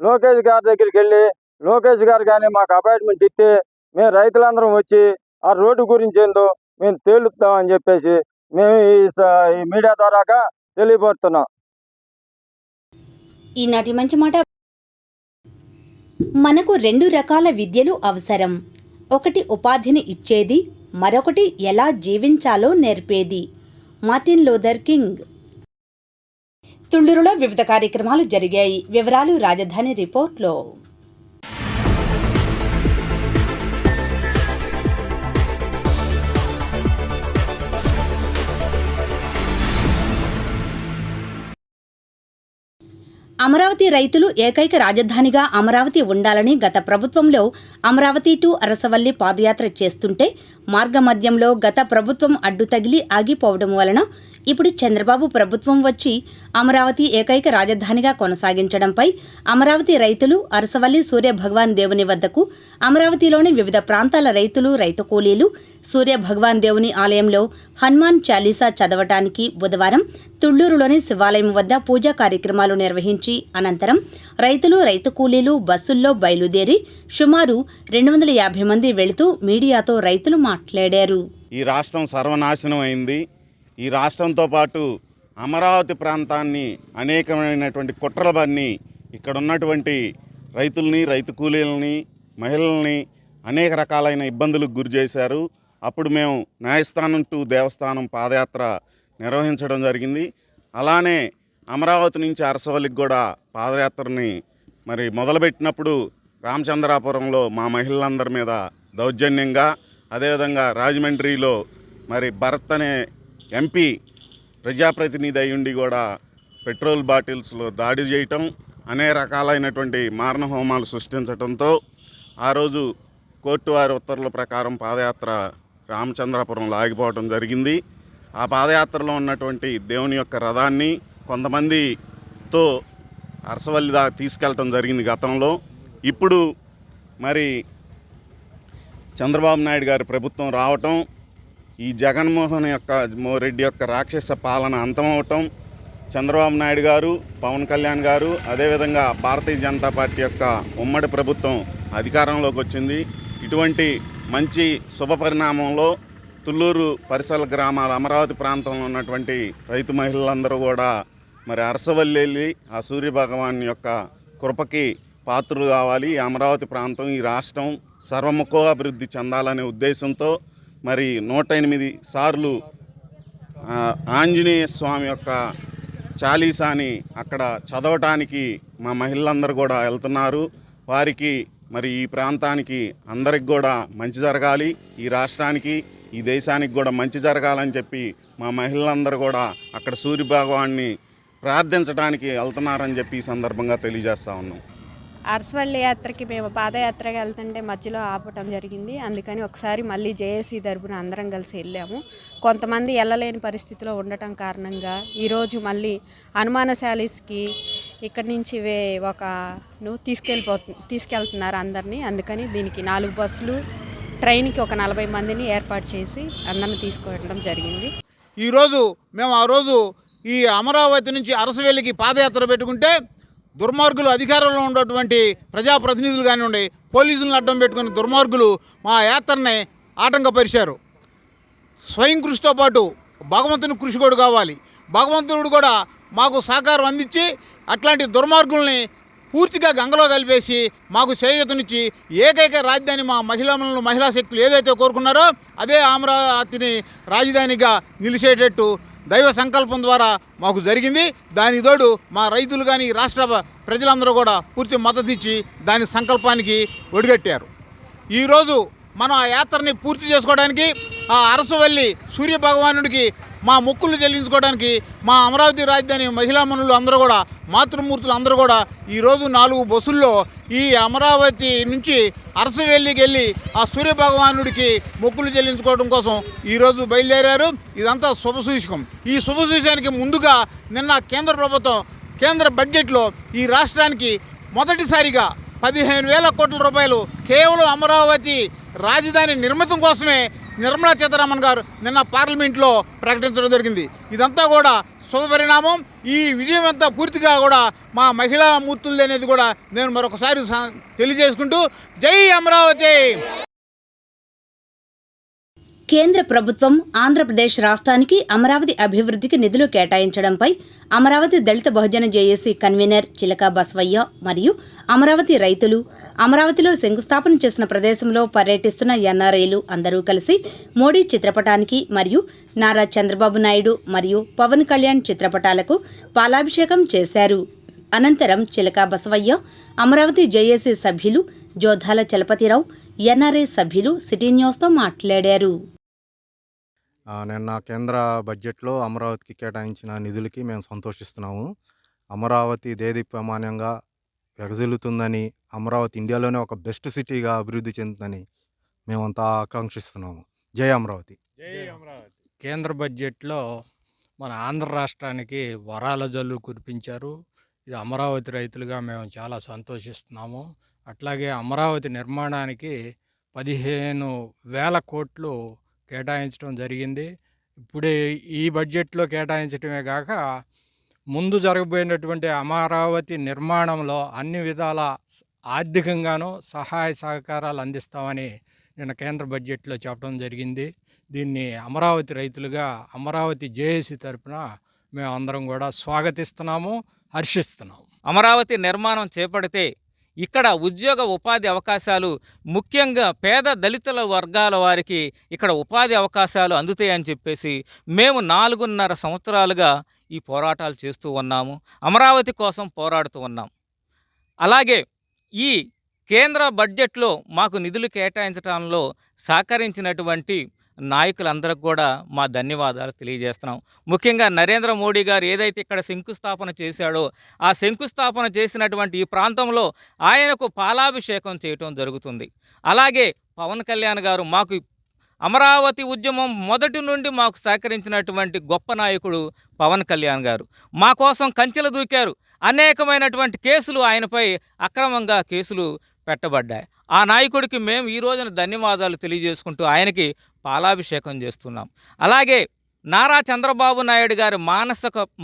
[SPEAKER 11] లోకేష్ గారి దగ్గరికి వెళ్ళి లోకేష్ గారు కానీ మాకు అపాయింట్మెంట్ ఇస్తే మేము రైతులందరం వచ్చి ఆ రోడ్డు గురించి ఏందో మేము తేలుస్తామని చెప్పేసి మేము ఈ మీడియా ద్వారాగా తెలియపరుస్తున్నాం.
[SPEAKER 1] ఈనాటి మంచి మాట. మనకు 2 రకాల విద్యలు అవసరం. ఒకటి ఉపాధిని ఇచ్చేది, మరొకటి ఎలా జీవించాలో నేర్పేది. Martin Luther King. తుళ్లూరులో వివిధ కార్యక్రమాలు జరిగాయి. వివరాలు రాజధాని రిపోర్ట్లో. అమరావతి రైతులు ఏకైక రాజధానిగా అమరావతి ఉండాలని గత ప్రభుత్వంలో అమరావతి టు అరసవల్లి పాదయాత్ర చేస్తుంటే మార్గమధ్యంలో గత ప్రభుత్వం అడ్డు తగిలి ఆగిపోవడం వలన ఇప్పుడు చంద్రబాబు ప్రభుత్వం వచ్చి అమరావతి ఏకైక రాజధానిగా కొనసాగించడంపై అమరావతి రైతులు అరసవల్లి సూర్య భగవాన్ దేవుని వద్దకు అమరావతిలోని వివిధ ప్రాంతాల రైతులు, రైతు కూలీలు సూర్య భగవాన్ దేవుని ఆలయంలో హనుమాన్ చాలీసా చదవటానికి బుధవారం తుళ్లూరులోని శివాలయం వద్ద పూజా కార్యక్రమాలు నిర్వహించి అనంతరం రైతులు, రైతు కూలీలు బస్సుల్లో బయలుదేరి సుమారు 250 మంది వెళుతూ మీడియాతో రైతులు మాట్లాడారు.
[SPEAKER 12] ఈ రాష్ట్రం సర్వనాశనం అయింది. ఈ రాష్ట్రంతో పాటు అమరావతి ప్రాంతాన్ని అనేకమైనటువంటి కుట్రల బన్ని ఇక్కడ ఉన్నటువంటి రైతుల్ని, రైతు కూలీలని, మహిళల్ని అనేక రకాలైన ఇబ్బందులకు గురి చేశారు. అప్పుడు మేము న్యాయస్థానం టు దేవస్థానం పాదయాత్ర నిర్వహించడం జరిగింది. అలానే అమరావతి నుంచి అరసవల్లికి కూడా పాదయాత్రని మరి మొదలుపెట్టినప్పుడు రామచంద్రాపురంలో మా మహిళలందరి మీద దౌర్జన్యంగా, అదేవిధంగా రాజమండ్రిలో మరి భరత్ అనే ఎంపీ ప్రజాప్రతినిధి అయ్యుండి కూడా పెట్రోల్ బాటిల్స్లో దాడి చేయటం, అనేక రకాలైనటువంటి మారణ హోమాలు సృష్టించడంతో ఆ రోజు కోర్టు వారి ఉత్తర్వుల ప్రకారం పాదయాత్ర రామచంద్రాపురంలో ఆగిపోవడం జరిగింది. ఆ పాదయాత్రలో ఉన్నటువంటి దేవుని యొక్క రథాన్ని కొంతమందితో అరసవల్లి దాకా తీసుకెళ్ళటం జరిగింది గతంలో. ఇప్పుడు మరి చంద్రబాబు నాయుడు గారి ప్రభుత్వం రావటం, ఈ జగన్మోహన్ రెడ్డి యొక్క రాక్షస పాలన అంతమవటం, చంద్రబాబు నాయుడు గారు, పవన్ కళ్యాణ్ గారు, అదేవిధంగా భారతీయ జనతా పార్టీ యొక్క ఉమ్మడి ప్రభుత్వం అధికారంలోకి వచ్చింది. ఇటువంటి మంచి శుభ పరిణామంలో తుళ్లూరు పరిసర గ్రామాల అమరావతి ప్రాంతంలో ఉన్నటువంటి రైతు మహిళలందరూ కూడా మరి అరసవల్లి వెళ్ళి ఆ సూర్యభగవాన్ యొక్క కృపకి పాత్రులు కావాలి. ఈ అమరావతి ప్రాంతం, ఈ రాష్ట్రం సర్వముఖాభివృద్ధి చెందాలనే ఉద్దేశంతో మరి 108 సార్లు ఆంజనేయ స్వామి యొక్క చాలీసాని అక్కడ చదవటానికి మా మహిళలందరూ కూడా వెళ్తున్నారు. వారికి మరి ఈ ప్రాంతానికి అందరికి కూడా మంచి జరగాలి, ఈ రాష్ట్రానికి, ఈ దేశానికి కూడా మంచి జరగాలని చెప్పి మా మహిళలందరూ కూడా అక్కడ సూర్యభగవాన్ని ప్రార్థించడానికి వెళ్తున్నారని చెప్పి ఈ సందర్భంగా తెలియజేస్తా ఉన్నాం.
[SPEAKER 13] అరసవల్లి యాత్రకి మేము పాదయాత్రగా వెళ్తుంటే మధ్యలో ఆపటం జరిగింది. అందుకని ఒకసారి మళ్ళీ జేఏసీ తరపున అందరం కలిసి వెళ్ళాము. కొంతమంది వెళ్ళలేని పరిస్థితిలో ఉండటం కారణంగా ఈరోజు మళ్ళీ హనుమాన్ చాలీసాకి ఇక్కడి నుంచి తీసుకెళ్తున్నారు అందరినీ. అందుకని దీనికి 4 బస్సులు, ట్రైన్కి ఒక 40 మందిని ఏర్పాటు చేసి అందరిని తీసుకెళ్ళడం జరిగింది.
[SPEAKER 14] ఈరోజు మేము ఆ రోజు ఈ అమరావతి నుంచి అరసవల్లికి పాదయాత్ర పెట్టుకుంటే దుర్మార్గులు, అధికారంలో ఉన్నటువంటి ప్రజాప్రతినిధులు కానివ్వండి, పోలీసులను అడ్డం పెట్టుకుని దుర్మార్గులు మా యాత్రని ఆటంకపరిచారు. స్వయం కృషితో పాటు భగవంతుని కృషి కూడా కావాలి. భగవంతుడు కూడా మాకు సహకారం అందించి అట్లాంటి దుర్మార్గుల్ని పూర్తిగా గంగలో కలిపేసి మాకు చేయూతనిచ్చి ఏకైక రాజధాని మా మహిళా శక్తులు ఏదైతే కోరుకున్నారో అదే అమరావతిని రాజధానిగా నిలిచేటట్టు దైవ సంకల్పం ద్వారా మాకు జరిగింది. దానికి తోడు మా రైతులు కానీ రాష్ట్ర ప్రజలందరూ కూడా పూర్తి మద్దతు ఇచ్చి దాని సంకల్పానికి ఒడిగట్టారు. ఈరోజు మనం ఆ యాత్రని పూర్తి చేసుకోవడానికి ఆ అరసవల్లి సూర్యభగవానుడికి మా మొక్కులు చెల్లించుకోవడానికి మా అమరావతి రాజధాని మహిళా మనులు అందరూ కూడా, మాతృమూర్తులు అందరూ కూడా ఈరోజు 4 బస్సుల్లో ఈ అమరావతి నుంచి అరసవెల్లికి వెళ్ళి ఆ సూర్యభగవానుడికి మొక్కులు చెల్లించుకోవడం కోసం ఈరోజు బయలుదేరారు. ఇదంతా శుభసూచకం. ఈ శుభసూచకానికి ముందుగా నిన్న కేంద్ర ప్రభుత్వం కేంద్ర బడ్జెట్లో ఈ రాష్ట్రానికి మొదటిసారిగా 15,000 కోట్ల రూపాయలు కేవలం అమరావతి రాజధాని నిర్మితం కోసమే నిర్మలా సీతారామన్ గారు నిన్న పార్లమెంట్లో ప్రకటించడం జరిగింది. ఇదంతా కూడా శుభపరిణామం. ఈ విజయం అంతా పూర్తిగా కూడా మా మహిళా మూర్తులది అనేది కూడా నేను మరొకసారి తెలియజేసుకుంటూ జై అమరావతి.
[SPEAKER 1] కేంద్ర ప్రభుత్వం ఆంధ్రప్రదేశ్ రాష్ట్రానికి అమరావతి అభివృద్ధికి నిధులు కేటాయించడంపై అమరావతి దళిత బహుజన జేఏసీ కన్వీనర్ చిలక బసవయ్య మరియు అమరావతి రైతులు, అమరావతిలో శంకుస్థాపన చేసిన ప్రదేశంలో పర్యటిస్తున్న ఎన్ఆర్ఐలు అందరూ కలిసి మోడీ చిత్రపటానికి మరియు నారా చంద్రబాబు నాయుడు మరియు పవన్ కళ్యాణ్ చిత్రపటాలకు పాలాభిషేకం చేశారు. అనంతరం చిలక బసవయ్య, అమరావతి జేఏసీ సభ్యులు జోధాల చలపతిరావు, ఎన్ఆర్ఐ సభ్యులు సిటీ న్యూస్తో మాట్లాడారు.
[SPEAKER 15] నిన్న కేంద్ర బడ్జెట్లో అమరావతికి కేటాయించిన నిధులకి మేము సంతోషిస్తున్నాము. అమరావతి దేదీప్యమానంగా వెగజిల్లుతుందని, అమరావతి ఇండియాలోనే ఒక బెస్ట్ సిటీగా అభివృద్ధి చెందుతుందని మేమంతా ఆకాంక్షిస్తున్నాము. జై అమరావతి.
[SPEAKER 16] కేంద్ర బడ్జెట్లో మన ఆంధ్ర రాష్ట్రానికి వరాల జల్లు కురిపించారు. ఇది అమరావతి రైతులుగా మేము చాలా సంతోషిస్తున్నాము. అట్లాగే అమరావతి నిర్మాణానికి 15,000 కోట్లు కేటాయించడం జరిగింది. ఇప్పుడే ఈ బడ్జెట్లో కేటాయించడమే కాక ముందు జరగబోయినటువంటి అమరావతి నిర్మాణంలో అన్ని విధాల ఆర్థికంగానూ సహాయ సహకారాలు అందిస్తామని నిన్న కేంద్ర బడ్జెట్లో చెప్పడం జరిగింది. దీన్ని అమరావతి రైతులుగా అమరావతి జేఏసీ తరఫున మేము అందరం కూడా స్వాగతిస్తున్నాము, హర్షిస్తున్నాము.
[SPEAKER 17] అమరావతి నిర్మాణం చేపడితే ఇక్కడ ఉద్యోగ ఉపాధి అవకాశాలు, ముఖ్యంగా పేద దళితుల వర్గాల వారికి ఇక్కడ ఉపాధి అవకాశాలు అందుతాయని చెప్పేసి మేము 4.5 సంవత్సరాలుగా ఈ పోరాటాలు చేస్తూ ఉన్నాము. అమరావతి కోసం పోరాడుతూ ఉన్నాం. అలాగే ఈ కేంద్ర బడ్జెట్లో మాకు నిధులు కేటాయించడంలో సహకరించినటువంటి నాయకులందరికీ కూడా మా ధన్యవాదాలు తెలియజేస్తున్నాం. ముఖ్యంగా నరేంద్ర మోడీ గారు ఏదైతే ఇక్కడ శంకుస్థాపన చేశాడో ఆ శంకుస్థాపన చేసినటువంటి ఈ ప్రాంతంలో ఆయనకు పాలాభిషేకం చేయటం జరుగుతుంది. అలాగే పవన్ కళ్యాణ్ గారు మాకు అమరావతి ఉద్యమం మొదటి నుండి మాకు సహకరించినటువంటి గొప్ప నాయకుడు పవన్ కళ్యాణ్ గారు మా కోసం కంచెలు దూకారు. అనేకమైనటువంటి కేసులు ఆయనపై అక్రమంగా కేసులు పెట్టబడ్డాయి. ఆ నాయకుడికి మేము ఈ రోజున ధన్యవాదాలు తెలియజేసుకుంటూ ఆయనకి పాలాభిషేకం చేస్తున్నాం. అలాగే నారా చంద్రబాబు నాయుడు గారి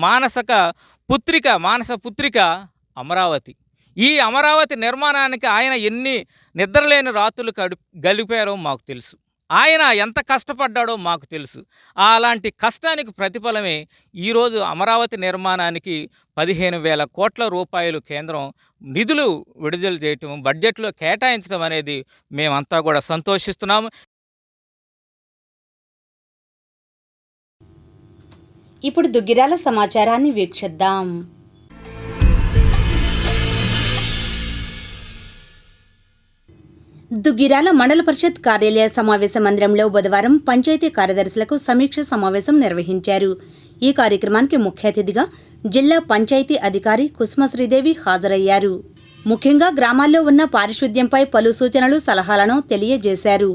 [SPEAKER 17] మానస పుత్రిక అమరావతి. ఈ అమరావతి నిర్మాణానికి ఆయన ఎన్ని నిద్రలేని రాత్రులు గడిపారో మాకు తెలుసు. ఆయన ఎంత కష్టపడ్డాడో మాకు తెలుసు. అలాంటి కష్టానికి ప్రతిఫలమే ఈరోజు అమరావతి నిర్మాణానికి 15,000 కోట్ల రూపాయలు కేంద్రం నిధులు విడుదల చేయటం, బడ్జెట్లో కేటాయించడం అనేది మేమంతా కూడా సంతోషిస్తున్నాము.
[SPEAKER 1] ఇప్పుడు దుగ్గిరాల సమాచారాన్ని వీక్షిద్దాం. దుగ్గిరాల మండల పరిషత్ కార్యాలయ సమావేశ మందిరంలో బుధవారం పంచాయతీ కార్యదర్శులకు సమీక్ష సమావేశం నిర్వహించారు. ఈ కార్యక్రమానికి ముఖ్య అతిథిగా జిల్లా పంచాయతీ అధికారి కుసుమ శ్రీదేవి హాజరయ్యారు. ముఖ్యంగా గ్రామాల్లో ఉన్న పారిశుద్ధ్యంపై పలు సూచనలు, సలహాలను తెలియజేశారు.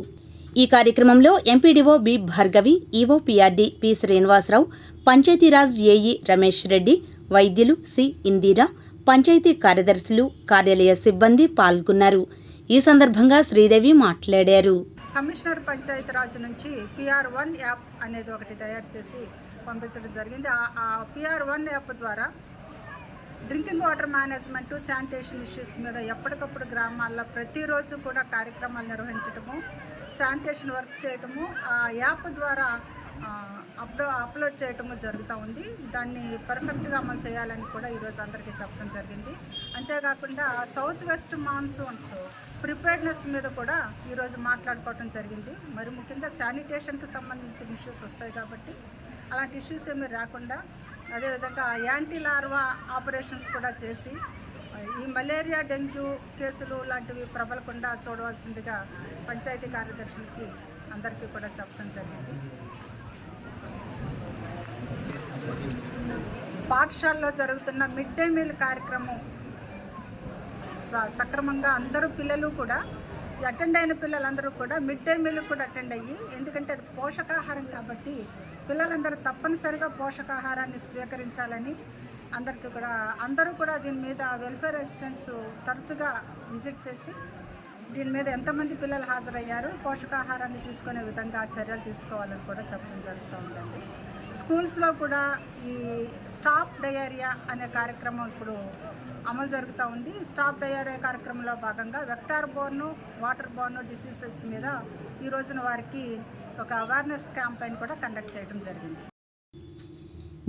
[SPEAKER 1] ఈ కార్యక్రమంలో MPDO B Bhargavi, EO PRD P Srinivasarao, Panchayati Raj AE Ramesh Reddy, వైద్యులు సి ఇందిరా, పంచాయతీ కార్యదర్శులు, కార్యాలయ సిబ్బంది పాల్గొన్నారు. ఈ సందర్భంగా శ్రీదేవి మాట్లాడారు.
[SPEAKER 18] కమిషనర్ పంచాయతీరాజ్ నుంచి PR1 యాప్ అనేది ఒకటి తయారు చేసి పంపించడం జరిగింది. ఆ PR1 యాప్ ద్వారా drinking water management, sanitation issues మీద ఎప్పటికప్పుడు గ్రామాల్లో ప్రతిరోజు కూడా కార్యక్రమాలు నిర్వహించడము, శానిటేషన్ వర్క్ చేయటము, ఆ యాప్ ద్వారా అప్లోడ్ చేయటము జరుగుతూ ఉంది. దాన్ని పర్ఫెక్ట్గా అమలు చేయాలని కూడా ఈరోజు అందరికీ చెప్పడం జరిగింది. అంతేకాకుండా సౌత్ వెస్ట్ మాన్సూన్స్ ప్రిపేర్డ్నెస్ మీద కూడా ఈరోజు మాట్లాడుకోవటం జరిగింది. మరి ముఖ్యంగా శానిటేషన్కి సంబంధించిన ఇష్యూస్ వస్తాయి కాబట్టి అలాంటి ఇష్యూస్ ఏమీ రాకుండా, అదేవిధంగా యాంటీ లార్వా ఆపరేషన్స్ కూడా చేసి ఈ మలేరియా, డెంగ్యూ కేసులు లాంటివి ప్రబలకుండా చూడవలసిందిగా పంచాయతీ కార్యదర్శులకి అందరికీ కూడా చెప్పడం జరిగింది. పాఠశాలలో జరుగుతున్న మిడ్ డే మీల్ కార్యక్రమం సక్రమంగా అందరూ పిల్లలు కూడా అటెండ్ అయిన పిల్లలందరూ కూడా మిడ్ డే మీల్ కూడా అటెండ్ అయ్యి, ఎందుకంటే అది పోషకాహారం కాబట్టి పిల్లలందరూ తప్పనిసరిగా పోషకాహారాన్ని స్వీకరించాలని అందరూ కూడా దీని మీద వెల్ఫేర్ అసిస్టెంట్స్ తరచుగా విజిట్ చేసి దీని మీద ఎంతమంది పిల్లలు హాజరయ్యారు, పోషకాహారాన్ని తీసుకునే విధంగా చర్యలు తీసుకోవాలని కూడా చెప్పడం జరుగుతూ ఉందండి. స్కూల్స్లో కూడా ఈ స్టాప్ డయేరియా అనే కార్యక్రమం ఇప్పుడు అమలు జరుగుతూ ఉంది. స్టాప్ డయేరియా కార్యక్రమంలో భాగంగా vector Born, water borne diseases మీద ఈ రోజున వారికి ఒక అవేర్నెస్ క్యాంపెయిన్ కూడా కండక్ట్ చేయడం జరిగింది.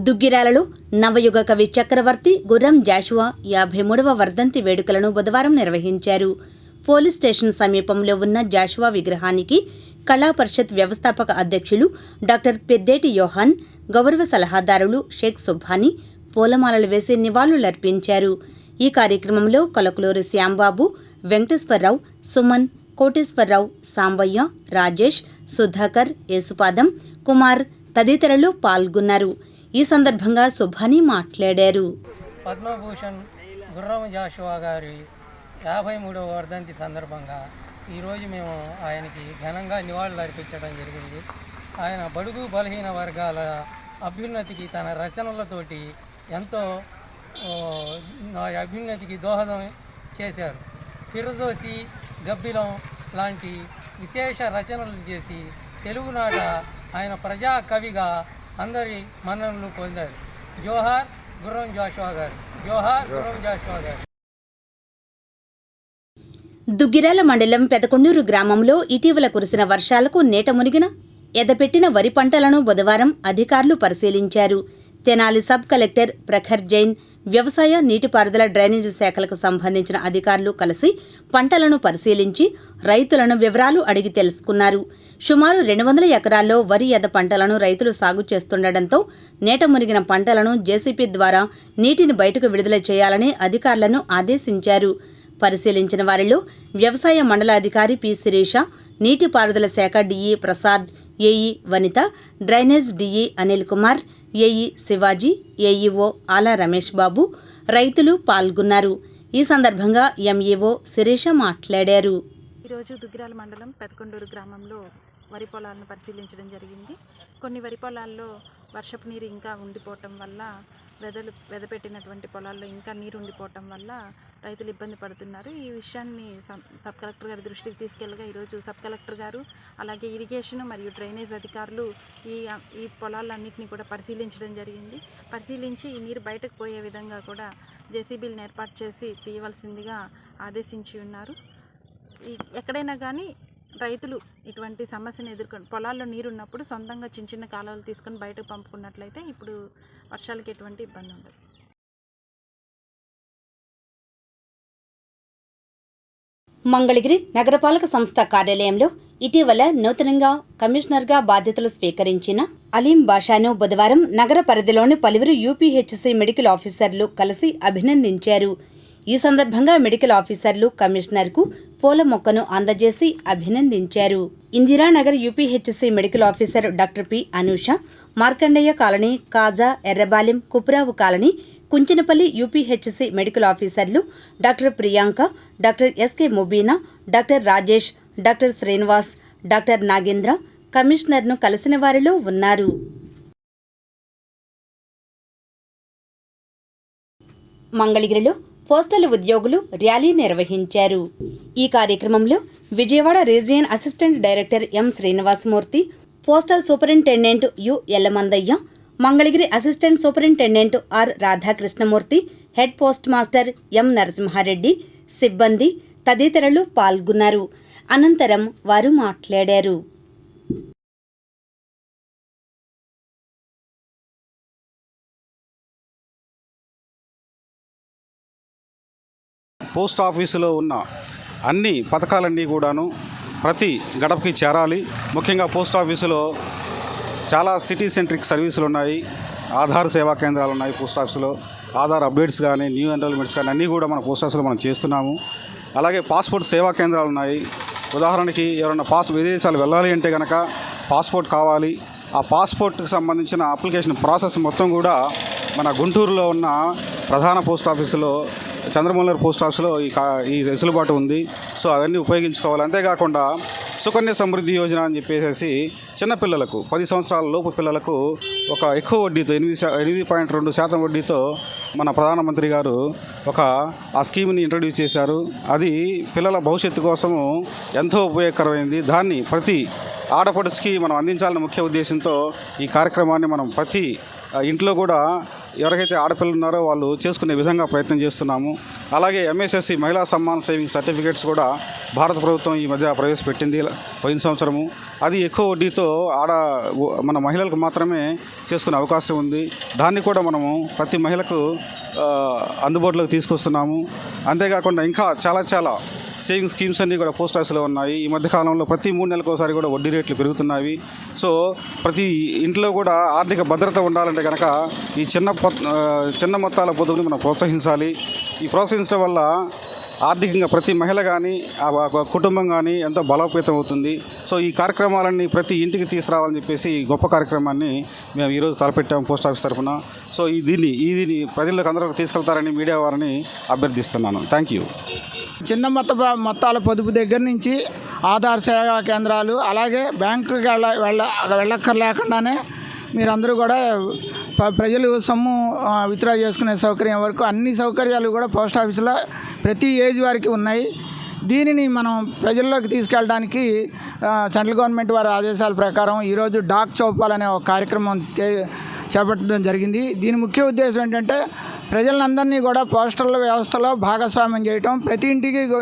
[SPEAKER 1] దుగ్గిరాలలో నవయుగ కవి చక్రవర్తి గుర్రం జాషువా 53వ వర్ధంతి వేడుకలను బుధవారం నిర్వహించారు. పోలీస్ స్టేషన్ సమీపంలో ఉన్న జాషువా విగ్రహానికి కళా పరిషత్ వ్యవస్థాపక అధ్యక్షులు డాక్టర్ పెద్దేటి యోహాన్, గౌరవ సలహాదారులు షేక్ సుబ్హానీ పూలమాలలు వేసి నివాళులర్పించారు. ఈ కార్యక్రమంలో కలకులూరి శ్యాంబాబు, వెంకటేశ్వరరావు, సుమన్, కోటేశ్వరరావు, సాంబయ్య, రాజేష్, సుధాకర్, యేసుపాదం, కుమార్ తదితరులు పాల్గొన్నారు. ఈ సందర్భంగా సుబ్హానీ మాట్లాడారు.
[SPEAKER 19] పద్మభూషణ్ గుర్రం జాషువా గారి 53వ వర్ధంతి సందర్భంగా ఈరోజు మేము ఆయనకి ఘనంగా నివాళులు అర్పించడం జరిగింది. ఆయన బడుగు బలహీన వర్గాల అభ్యున్నతికి తన రచనలతోటి ఎంతో అభ్యున్నతికి దోహదం చేశారు. ఫిరదోసి, గబ్బిలం లాంటి విశేష రచనలు చేసి తెలుగునాట ఆయన ప్రజా కవిగా అందరి మన్ననలు పొందారు. జోహార్ గుర్రం జాషువా గారు, జోహార్ గుర్రం జాషువా గారు.
[SPEAKER 1] దుగ్గిరాల మండలం పెదకొండూరు గ్రామంలో ఇటీవల కురిసిన వర్షాలకు నేట మునిగిన ఎదపెట్టిన వరి పంటలను బుధవారం అధికారులు పరిశీలించారు. తెనాలి సబ్ కలెక్టర్ ప్రఖర్ జైన్, వ్యవసాయ, నీటిపారుదల, డ్రైనేజీ శాఖలకు సంబంధించిన అధికారులు కలిసి పంటలను పరిశీలించి రైతులను వివరాలు అడిగి తెలుసుకున్నారు. సుమారు 200 ఎకరాల్లో వరి ఎద పంటలను రైతులు సాగు చేస్తుండటంతో నేట మునిగిన పంటలను జేసీపీ ద్వారా నీటిని బయటకు విడుదల చేయాలని అధికారులను ఆదేశించారు. పరిశీలించిన వారిలో వ్యవసాయ మండలాధికారి పి శిరీష, నీటిపారుదల శాఖ DE Prasad, AE Vanitha, drainage DE Anil Kumar, AE Sivaji, AEO Ala Ramesh బాబు, రైతులు పాల్గొన్నారు. ఈ సందర్భంగా ఎంఈఓ శిరీష మాట్లాడారు.
[SPEAKER 20] ఈరోజు దుగ్గిరాల మండలం పెదకొండూరు గ్రామంలో వరి పొలాలను పరిశీలించడం జరిగింది. కొన్ని వరి పొలాల్లో వర్షపు నీరు ఇంకా ఉండిపోవటం వల్ల, వెదపెట్టినటువంటి పొలాల్లో ఇంకా నీరు ఉండిపోవటం వల్ల రైతులు ఇబ్బంది పడుతున్నారు. ఈ విషయాన్ని సబ్ కలెక్టర్ గారి దృష్టికి తీసుకెళ్ళగా ఈరోజు సబ్ కలెక్టర్ గారు, అలాగే ఇరిగేషన్ మరియు డ్రైనేజ్ అధికారులు ఈ పొలాలన్నింటినీ కూడా పరిశీలించడం జరిగింది. పరిశీలించి ఈ నీరు బయటకు పోయే విధంగా కూడా జేసీబీలను ఏర్పాటు చేసి తీయవలసిందిగా ఆదేశించి ఉన్నారు. ఎక్కడైనా కానీ రైతులు ఇటువంటి సమస్యను ఎదుర్కొని పొలాల్లో నీరున్నప్పుడు సొంతంగా చిన్న చిన్న కాలువలు తీసుకొని బయటకు పంపుకున్నట్లయితే ఇప్పుడు వర్షాలకి ఎటువంటి ఇబ్బంది ఉండదు.
[SPEAKER 1] మంగళగిరి నగరపాలక సంస్థ కార్యాలయంలో ఇటీవల నూతనంగా కమిషనర్గా బాధ్యతలు స్వీకరించిన అలీం బాషాను బుధవారం నగర పరిధిలోని పలువురు యూపీహెచ్సీ మెడికల్ ఆఫీసర్లు కలిసి అభినందించారు. ఈ సందర్భంగా మెడికల్ ఆఫీసర్లు కమిషనర్కు పూల మొక్కను అందజేసి అభినందించారు. Indiranagar UPHC medical officer doctor P Anusha, Markandaiah colony, Kaza, Errabalem, Kupurao colony, Kunchinapalli UPHC medical ఆఫీసర్లు doctor Priyanka, doctor SK Mubeena, doctor Rajesh, doctor Srinivas, doctor Nagendra కమిషనర్ను కలిసిన వారిలో ఉన్నారు. మంగళగిరిలో పోస్టల్ ఉద్యోగులు ర్యాలీ నిర్వహించారు. ఈ కార్యక్రమంలో Vijayawada region assistant director M Srinivasamurthy, postal superintendent U Yellamandaiah, Mangalagiri assistant superintendent R Radhakrishnamurthy, head post master M Narasimha Reddy, సిబ్బంది తదితరులు పాల్గొన్నారు. అనంతరం వారు మాట్లాడారు.
[SPEAKER 21] పోస్ట్ ఆఫీసులో ఉన్న అన్ని పథకాలన్నీ కూడాను ప్రతి గడపకి చేరాలి. ముఖ్యంగా పోస్ట్ ఆఫీసులో చాలా సిటీ సెంట్రిక్ సర్వీసులు ఉన్నాయి. ఆధార్ సేవా కేంద్రాలు ఉన్నాయి. పోస్ట్ ఆఫీసులో ఆధార్ అప్డేట్స్ కానీ, న్యూ ఎన్రోల్మెంట్స్ కానీ అన్నీ కూడా మన పోస్ట్ ఆఫీసులో మనం చేస్తున్నాము. అలాగే పాస్పోర్ట్ సేవా కేంద్రాలు ఉన్నాయి. ఉదాహరణకి ఎవరైనా విదేశాలు వెళ్ళాలి అంటే కనుక పాస్పోర్ట్ కావాలి, ఆ పాస్పోర్ట్కి సంబంధించిన అప్లికేషన్ ప్రాసెస్ మొత్తం కూడా మన గుంటూరులో ఉన్న ప్రధాన పోస్ట్ ఆఫీసులో, చంద్రమౌళి పోస్ట్ ఆఫీస్లో ఈ వెసులుబాటు ఉంది. సో అవన్నీ ఉపయోగించుకోవాలి. అంతేకాకుండా సుకన్య సమృద్ధి యోజన అని చెప్పేసి చిన్నపిల్లలకు 10 సంవత్సరాల లోపు పిల్లలకు ఒక ఎక్కువ వడ్డీతో 8.2% వడ్డీతో మన ప్రధానమంత్రి గారు ఆ స్కీమ్ని ఇంట్రడ్యూస్ చేశారు. అది పిల్లల భవిష్యత్తు కోసము ఎంతో ఉపయోగకరమైంది. దాన్ని ప్రతి ఆడపడుచుకి మనం అందించాలనే ముఖ్య ఉద్దేశంతో ఈ కార్యక్రమాన్ని మనం ప్రతి ఇంట్లో కూడా ఎవరికైతే ఆడపిల్లలు ఉన్నారో వాళ్ళు చేసుకునే విధంగా ప్రయత్నం చేస్తున్నాము. అలాగే MSSC మహిళా సమ్మాన్ సేవింగ్ సర్టిఫికేట్స్ కూడా భారత ప్రభుత్వం ఈ మధ్య ప్రవేశపెట్టింది పోయిన సంవత్సరము. అది ఎక్కువ వడ్డీతో మన మహిళలకు మాత్రమే చేసుకునే అవకాశం ఉంది. దాన్ని కూడా మనము ప్రతి మహిళకు అందుబాటులోకి తీసుకొస్తున్నాము. అంతేకాకుండా ఇంకా చాలా సేవింగ్ స్కీమ్స్ అన్నీ కూడా పోస్ట్ ఆఫీస్లో ఉన్నాయి. ఈ మధ్యకాలంలో ప్రతి 3 నెలలకు ఒకసారి కూడా వడ్డీ రేట్లు పెరుగుతున్నాయి. సో ప్రతి ఇంట్లో కూడా ఆర్థిక భద్రత ఉండాలంటే కనుక ఈ చిన్న మొత్తాల పొదుపుని మనం ప్రోత్సహించాలి. ఈ ప్రోత్సహించడం వల్ల ఆర్థికంగా ప్రతి మహిళ కానీ కుటుంబం కానీ ఎంతో బలోపేతం అవుతుంది. సో ఈ కార్యక్రమాలన్నీ ప్రతి ఇంటికి తీసుకురావాలని చెప్పేసి ఈ గొప్ప కార్యక్రమాన్ని మేము ఈరోజు తలపెట్టాము పోస్ట్ ఆఫీస్ తరఫున. సో దీన్ని ప్రజలకు అందరూ తీసుకెళ్తారని మీడియా వారిని అభ్యర్థిస్తున్నాను. Thank you.
[SPEAKER 3] చిన్న మొత్తాల పొదుపు దగ్గర నుంచి ఆధార్ సేవా కేంద్రాలు, అలాగే బ్యాంకుకి వెళ్ళక్కర్లేకుండానే మీరందరూ కూడా ప్రజలు సొమ్ము విత్డ్రా చేసుకునే సౌకర్యం వరకు అన్ని సౌకర్యాలు కూడా పోస్ట్ ఆఫీసులో ప్రతి ఏజ్ వారికి ఉన్నాయి. దీనిని మనం ప్రజల్లోకి తీసుకెళ్ళడానికి సెంట్రల్ గవర్నమెంట్ వారి ఆదేశాల ప్రకారం ఈరోజు డాక్ చౌపాల్ అనే ఒక కార్యక్రమం చేపట్టడం జరిగింది. దీని ముఖ్య ఉద్దేశం ఏంటంటే ప్రజలందరినీ కూడా పోస్టల్ వ్యవస్థలో భాగస్వామ్యం చేయటం, ప్రతి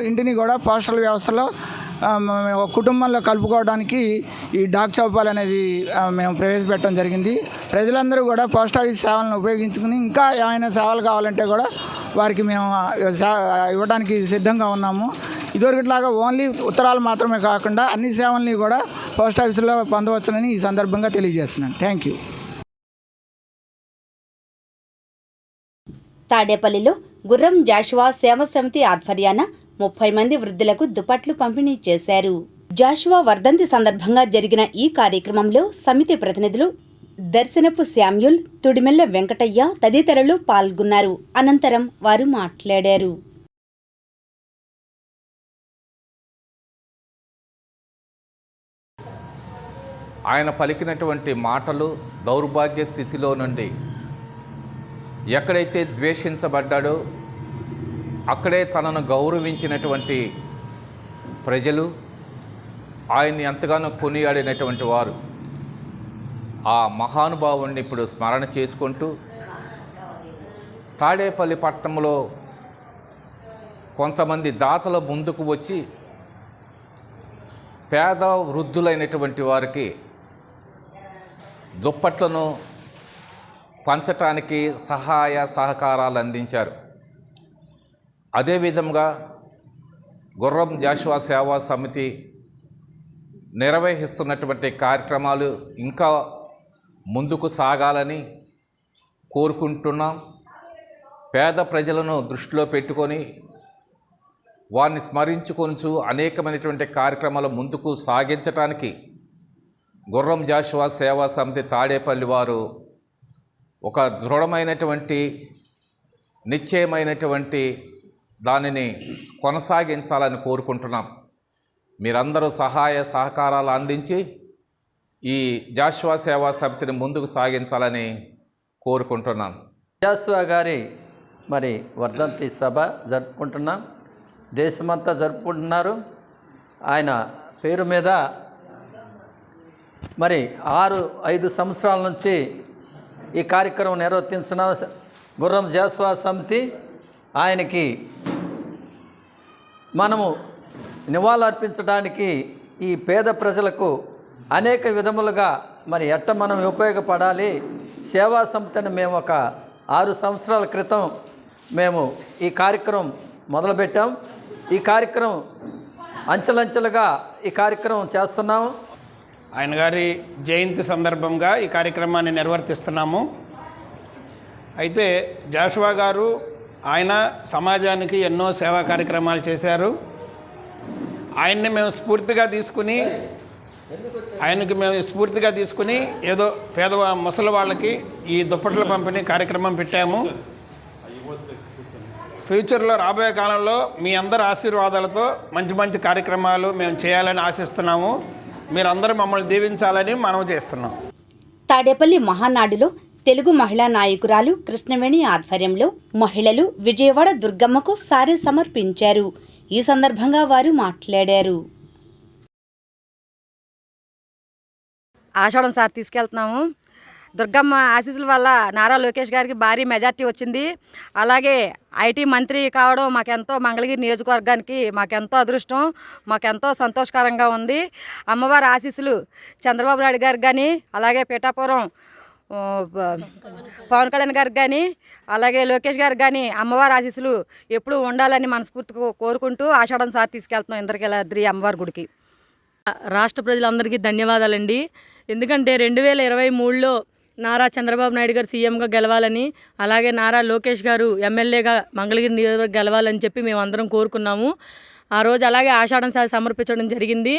[SPEAKER 3] ఇంటిని కూడా పోస్టల్ వ్యవస్థలో కుటుంబంలో కలుపుకోవడానికి ఈ డాక్ చౌపాల్ అనేది మేము ప్రవేశపెట్టడం జరిగింది. ప్రజలందరూ కూడా పోస్ట్ ఆఫీస్ సేవలను ఉపయోగించుకుని ఇంకా ఏమైనా సేవలు కావాలంటే కూడా వారికి మేము ఇవ్వడానికి సిద్ధంగా ఉన్నాము. ఇదివరకులాగా ఓన్లీ ఉత్తరాలు మాత్రమే కాకుండా అన్ని సేవల్ని కూడా పోస్ట్ ఆఫీసులో పొందవచ్చునని ఈ సందర్భంగా తెలియజేస్తున్నాను. Thank you.
[SPEAKER 1] తాడేపల్లిలో గుర్రం జాషువా సేవ సమితి ఆధ్వర్యాన 30 మంది వృద్ధులకు దుప్పట్లు పంపిణీ చేశారు. జాషువా వర్ధంతి సందర్భంగా జరిగిన ఈ కార్యక్రమంలో సమితి ప్రతినిధులు దర్శనపు శామ్యూల్, తుడిమెల్ల వెంకటయ్య తదితరులు పాల్గొన్నారు. అనంతరం వారు మాట్లాడారు.
[SPEAKER 22] ఆయన పలికినటువంటి మాటలు దౌర్భాగ్య స్థితిలో నుండి ఎక్కడైతే ద్వేషించబడ్డాడో అక్కడే తనను గౌరవించినటువంటి ప్రజలు ఆయన్ని ఎంతగానో కొనియాడినటువంటి వారు ఆ మహానుభావుణ్ణి ఇప్పుడు స్మరణ చేసుకుంటూ తాడేపల్లి పట్టణంలో కొంతమంది దాతల ముందుకు వచ్చి పేద వృద్ధులైనటువంటి వారికి దుప్పట్లను పంచటానికి సహాయ సహకారాలు అందించారు. అదేవిధంగా గుర్రం జాషువా సేవా సమితి నిర్వహిస్తున్నటువంటి కార్యక్రమాలు ఇంకా ముందుకు సాగాలని కోరుకుంటున్నాం. పేద ప్రజలను దృష్టిలో పెట్టుకొని వారిని స్మరించుకొనుచు అనేకమైనటువంటి కార్యక్రమాలు ముందుకు సాగించటానికి గుర్రం జాషువా సేవా సమితి తాడేపల్లి వారు ఒక దృఢమైనటువంటి నిశ్చయమైనటువంటి దానిని కొనసాగించాలని కోరుకుంటున్నాం. మీరందరూ సహాయ సహకారాలు అందించి ఈ జాషువా సేవా సమితిని ముందుకు సాగించాలని కోరుకుంటున్నాం.
[SPEAKER 23] జాషువా గారి వర్ధంతి సభ జరుపుకుంటున్నాం. దేశమంతా జరుపుకుంటున్నారు. ఆయన పేరు మీద 5 సంవత్సరాల నుంచి ఈ కార్యక్రమం నిర్వర్తించిన గుర్రం జాషువా సమితి ఆయనకి మనము నివాళులర్పించడానికి ఈ పేద ప్రజలకు అనేక విధములుగా ఎట్ట మనం ఉపయోగపడాలి సేవా సమితిని మేము ఒక 6 సంవత్సరాల క్రితం మేము ఈ కార్యక్రమం మొదలుపెట్టాం. ఈ కార్యక్రమం అంచెలంచెలుగా ఈ కార్యక్రమం చేస్తున్నాము.
[SPEAKER 24] ఆయన గారి జయంతి సందర్భంగా ఈ కార్యక్రమాన్ని నిర్వర్తిస్తున్నాము. అయితే జాషువా గారు ఆయన సమాజానికి ఎన్నో సేవా కార్యక్రమాలు చేశారు. ఆయన్ని మేము స్ఫూర్తిగా తీసుకుని ఆయనకి మేము స్ఫూర్తిగా తీసుకుని ఏదో పేద ముసలి వాళ్ళకి ఈ దుప్పట్ల పంపిణీ కార్యక్రమం పెట్టాము. ఫ్యూచర్లో రాబోయే కాలంలో మీ అందరి ఆశీర్వాదాలతో మంచి మంచి కార్యక్రమాలు మేము చేయాలని ఆశిస్తున్నాము. మీరందరూ మమ్మల్ని దీవించాలని మనవి చేస్తున్నాం.
[SPEAKER 1] తాడేపల్లి మహానాడులో తెలుగు మహిళా నాయకురాలు కృష్ణవేణి ఆధ్వర్యంలో మహిళలు విజయవాడ దుర్గమ్మకు సారె సమర్పించారు. ఈ సందర్భంగా వారు మాట్లాడారు.
[SPEAKER 8] ఆషాఢం సార్ తీసుకెళ్తున్నాము. దుర్గమ్మ ఆశీస్సుల వల్ల నారా లోకేష్ గారికి భారీ మెజార్టీ వచ్చింది. అలాగే ఐటీ మంత్రి కావడం మాకెంతో, మంగళగిరి నియోజకవర్గానికి మాకెంతో అదృష్టం, మాకెంతో సంతోషకరంగా ఉంది. అమ్మవారి ఆశీస్సులు చంద్రబాబు నాయుడు గారికి కానీ, అలాగే పిఠాపురం పవన్ కళ్యాణ్ గారికి కానీ, అలాగే లోకేష్ గారికి కానీ అమ్మవారి ఆశీస్సులు ఎప్పుడూ ఉండాలని మనస్ఫూర్తిగా కోరుకుంటూ ఆషాఢం సార్ తీసుకెళ్తున్నాం ఇంద్రకీలాద్రి అమ్మవారి గుడికి.
[SPEAKER 2] రాష్ట్ర ప్రజలందరికీ ధన్యవాదాలండి. ఎందుకంటే 2023లో నారా చంద్రబాబు నాయుడు గారు సీఎంగా గెలవాలని, అలాగే నారా లోకేష్ గారు ఎమ్మెల్యేగా మంగళగిరి నియోజకవర్గం గెలవాలని చెప్పి మేము అందరం కోరుకున్నాము. ఆ రోజు అలాగే ఆషాఢం సారి సమర్పించడం జరిగింది.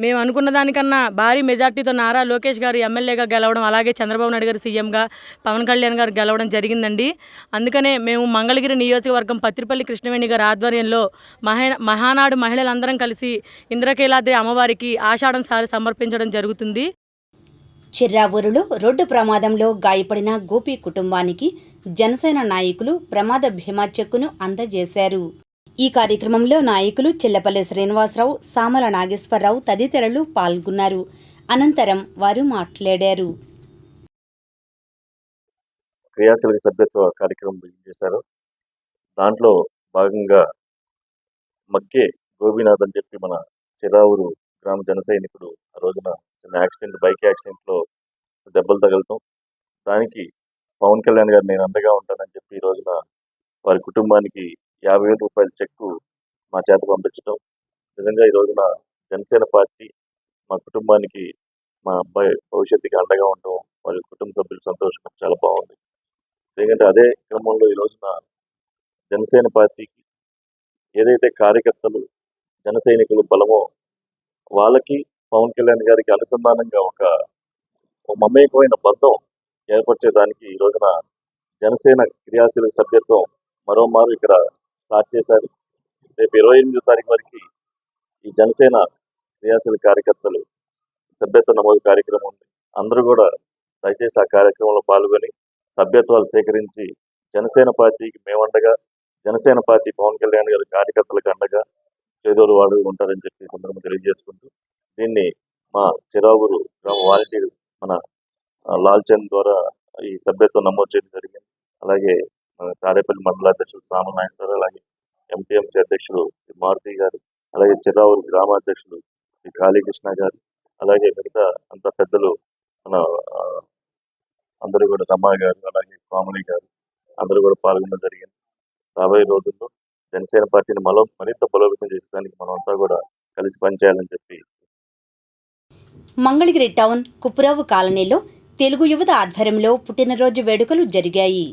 [SPEAKER 2] మేము అనుకున్న దానికన్నా భారీ మెజార్టీతో నారా లోకేష్ గారు ఎమ్మెల్యేగా గెలవడం, అలాగే చంద్రబాబు నాయుడు గారు సీఎంగా, పవన్ కళ్యాణ్ గారు గెలవడం జరిగిందండి. అందుకనే మేము మంగళగిరి నియోజకవర్గం పత్రిపల్లి కృష్ణవేణి గారి ఆధ్వర్యంలో మహానాడు మహిళలందరం కలిసి ఇంద్రకీలాద్రి అమ్మవారికి ఆషాఢం సారి సమర్పించడం జరుగుతుంది.
[SPEAKER 1] చిర్రావూరులో రోడ్డు ప్రమాదంలో గాయపడిన గోపి కుటుంబానికి జనసేన నాయకులు ప్రమాద భీమా చెక్కును అందజేశారు. ఈ కార్యక్రమంలో నాయకులు చిల్లపల్లి శ్రీనివాసరావు, సామల నాగేశ్వరరావు తదితరులు పాల్గొన్నారు. అనంతరం వారు మాట్లాడారు.
[SPEAKER 4] క్రియాశీలక సభ్యత్వ కార్యక్రమం చేశారు. దాంట్లో భాగంగా మక్కే గోపీనాథ్ అని చెప్పి మన చిరావూరు గ్రామ జన సైనికుడు ఆ రోజున చిన్న యాక్సిడెంట్, బైక్ యాక్సిడెంట్లో దెబ్బలు తగలటం, దానికి పవన్ కళ్యాణ్ గారు నేను అండగా ఉంటానని చెప్పి ఈ రోజున వారి కుటుంబానికి 50,000 రూపాయల చెక్కు మా చేత పంపించడం, నిజంగా ఈ రోజున జనసేన పార్టీ మా కుటుంబానికి, మా అబ్బాయి భవిష్యత్తుకి అండగా ఉండడం, వారి కుటుంబ సభ్యులు సంతోషం చాలా బాగుంది. ఎందుకంటే అదే క్రమంలో ఈ రోజున జనసేన పార్టీకి ఏదైతే కార్యకర్తలు, జన సైనికులు బలమో వాళ్ళకి పవన్ కళ్యాణ్ గారికి అనుసంధానంగా ఒక మమేకమైన బంధం ఏర్పరిచేదానికి ఈ రోజున జనసేన క్రియాశీలక సభ్యత్వం మరోమారు ఇక్కడ స్టార్ట్ చేశారు. రేపు 28వ తారీఖు వరకు ఈ జనసేన క్రియాశీలక కార్యకర్తలు సభ్యత్వ నమోదు కార్యక్రమం ఉంది. అందరూ కూడా దయచేసి ఆ కార్యక్రమంలో పాల్గొని సభ్యత్వాలు సేకరించి జనసేన పార్టీకి మేమండగా, జనసేన పార్టీ పవన్ కళ్యాణ్ గారి కార్యకర్తలకు అండగా చేదోడు వాడు ఉంటారని చెప్పి సందర్భం తెలియజేసుకుంటూ, దీన్ని మా చిరావూరు గ్రామ వాలంటీర్ మన లాల్చంద్ ద్వారా ఈ సభ్యత్వం నమోదు చేయడం జరిగింది. అలాగే మన తాడేపల్లి మండలాధ్యక్షులు సామల నాగేశ్వరరావు, అలాగే ఎంపీఎంసీ అధ్యక్షులు మారుతి గారు, అలాగే చిరావూరు గ్రామాధ్యక్షులు కాళీకృష్ణ గారు, అలాగే మిగతా అంత పెద్దలు మన అందరూ కూడా రమా గారు, అలాగే కామలి గారు అందరూ కూడా పాల్గొనడం జరిగింది. రాబోయే రోజుల్లో జనసేన పార్టీని మరింత బలోపేతం చేసేదానికి మనమంతా కూడా కలిసి పనిచేయాలని చెప్పి.
[SPEAKER 1] మంగళగిరి టౌన్ కుప్పురావు కాలనీలో తెలుగు యువత ఆధ్వర్యంలో పుట్టినరోజు వేడుకలు జరిగాయి.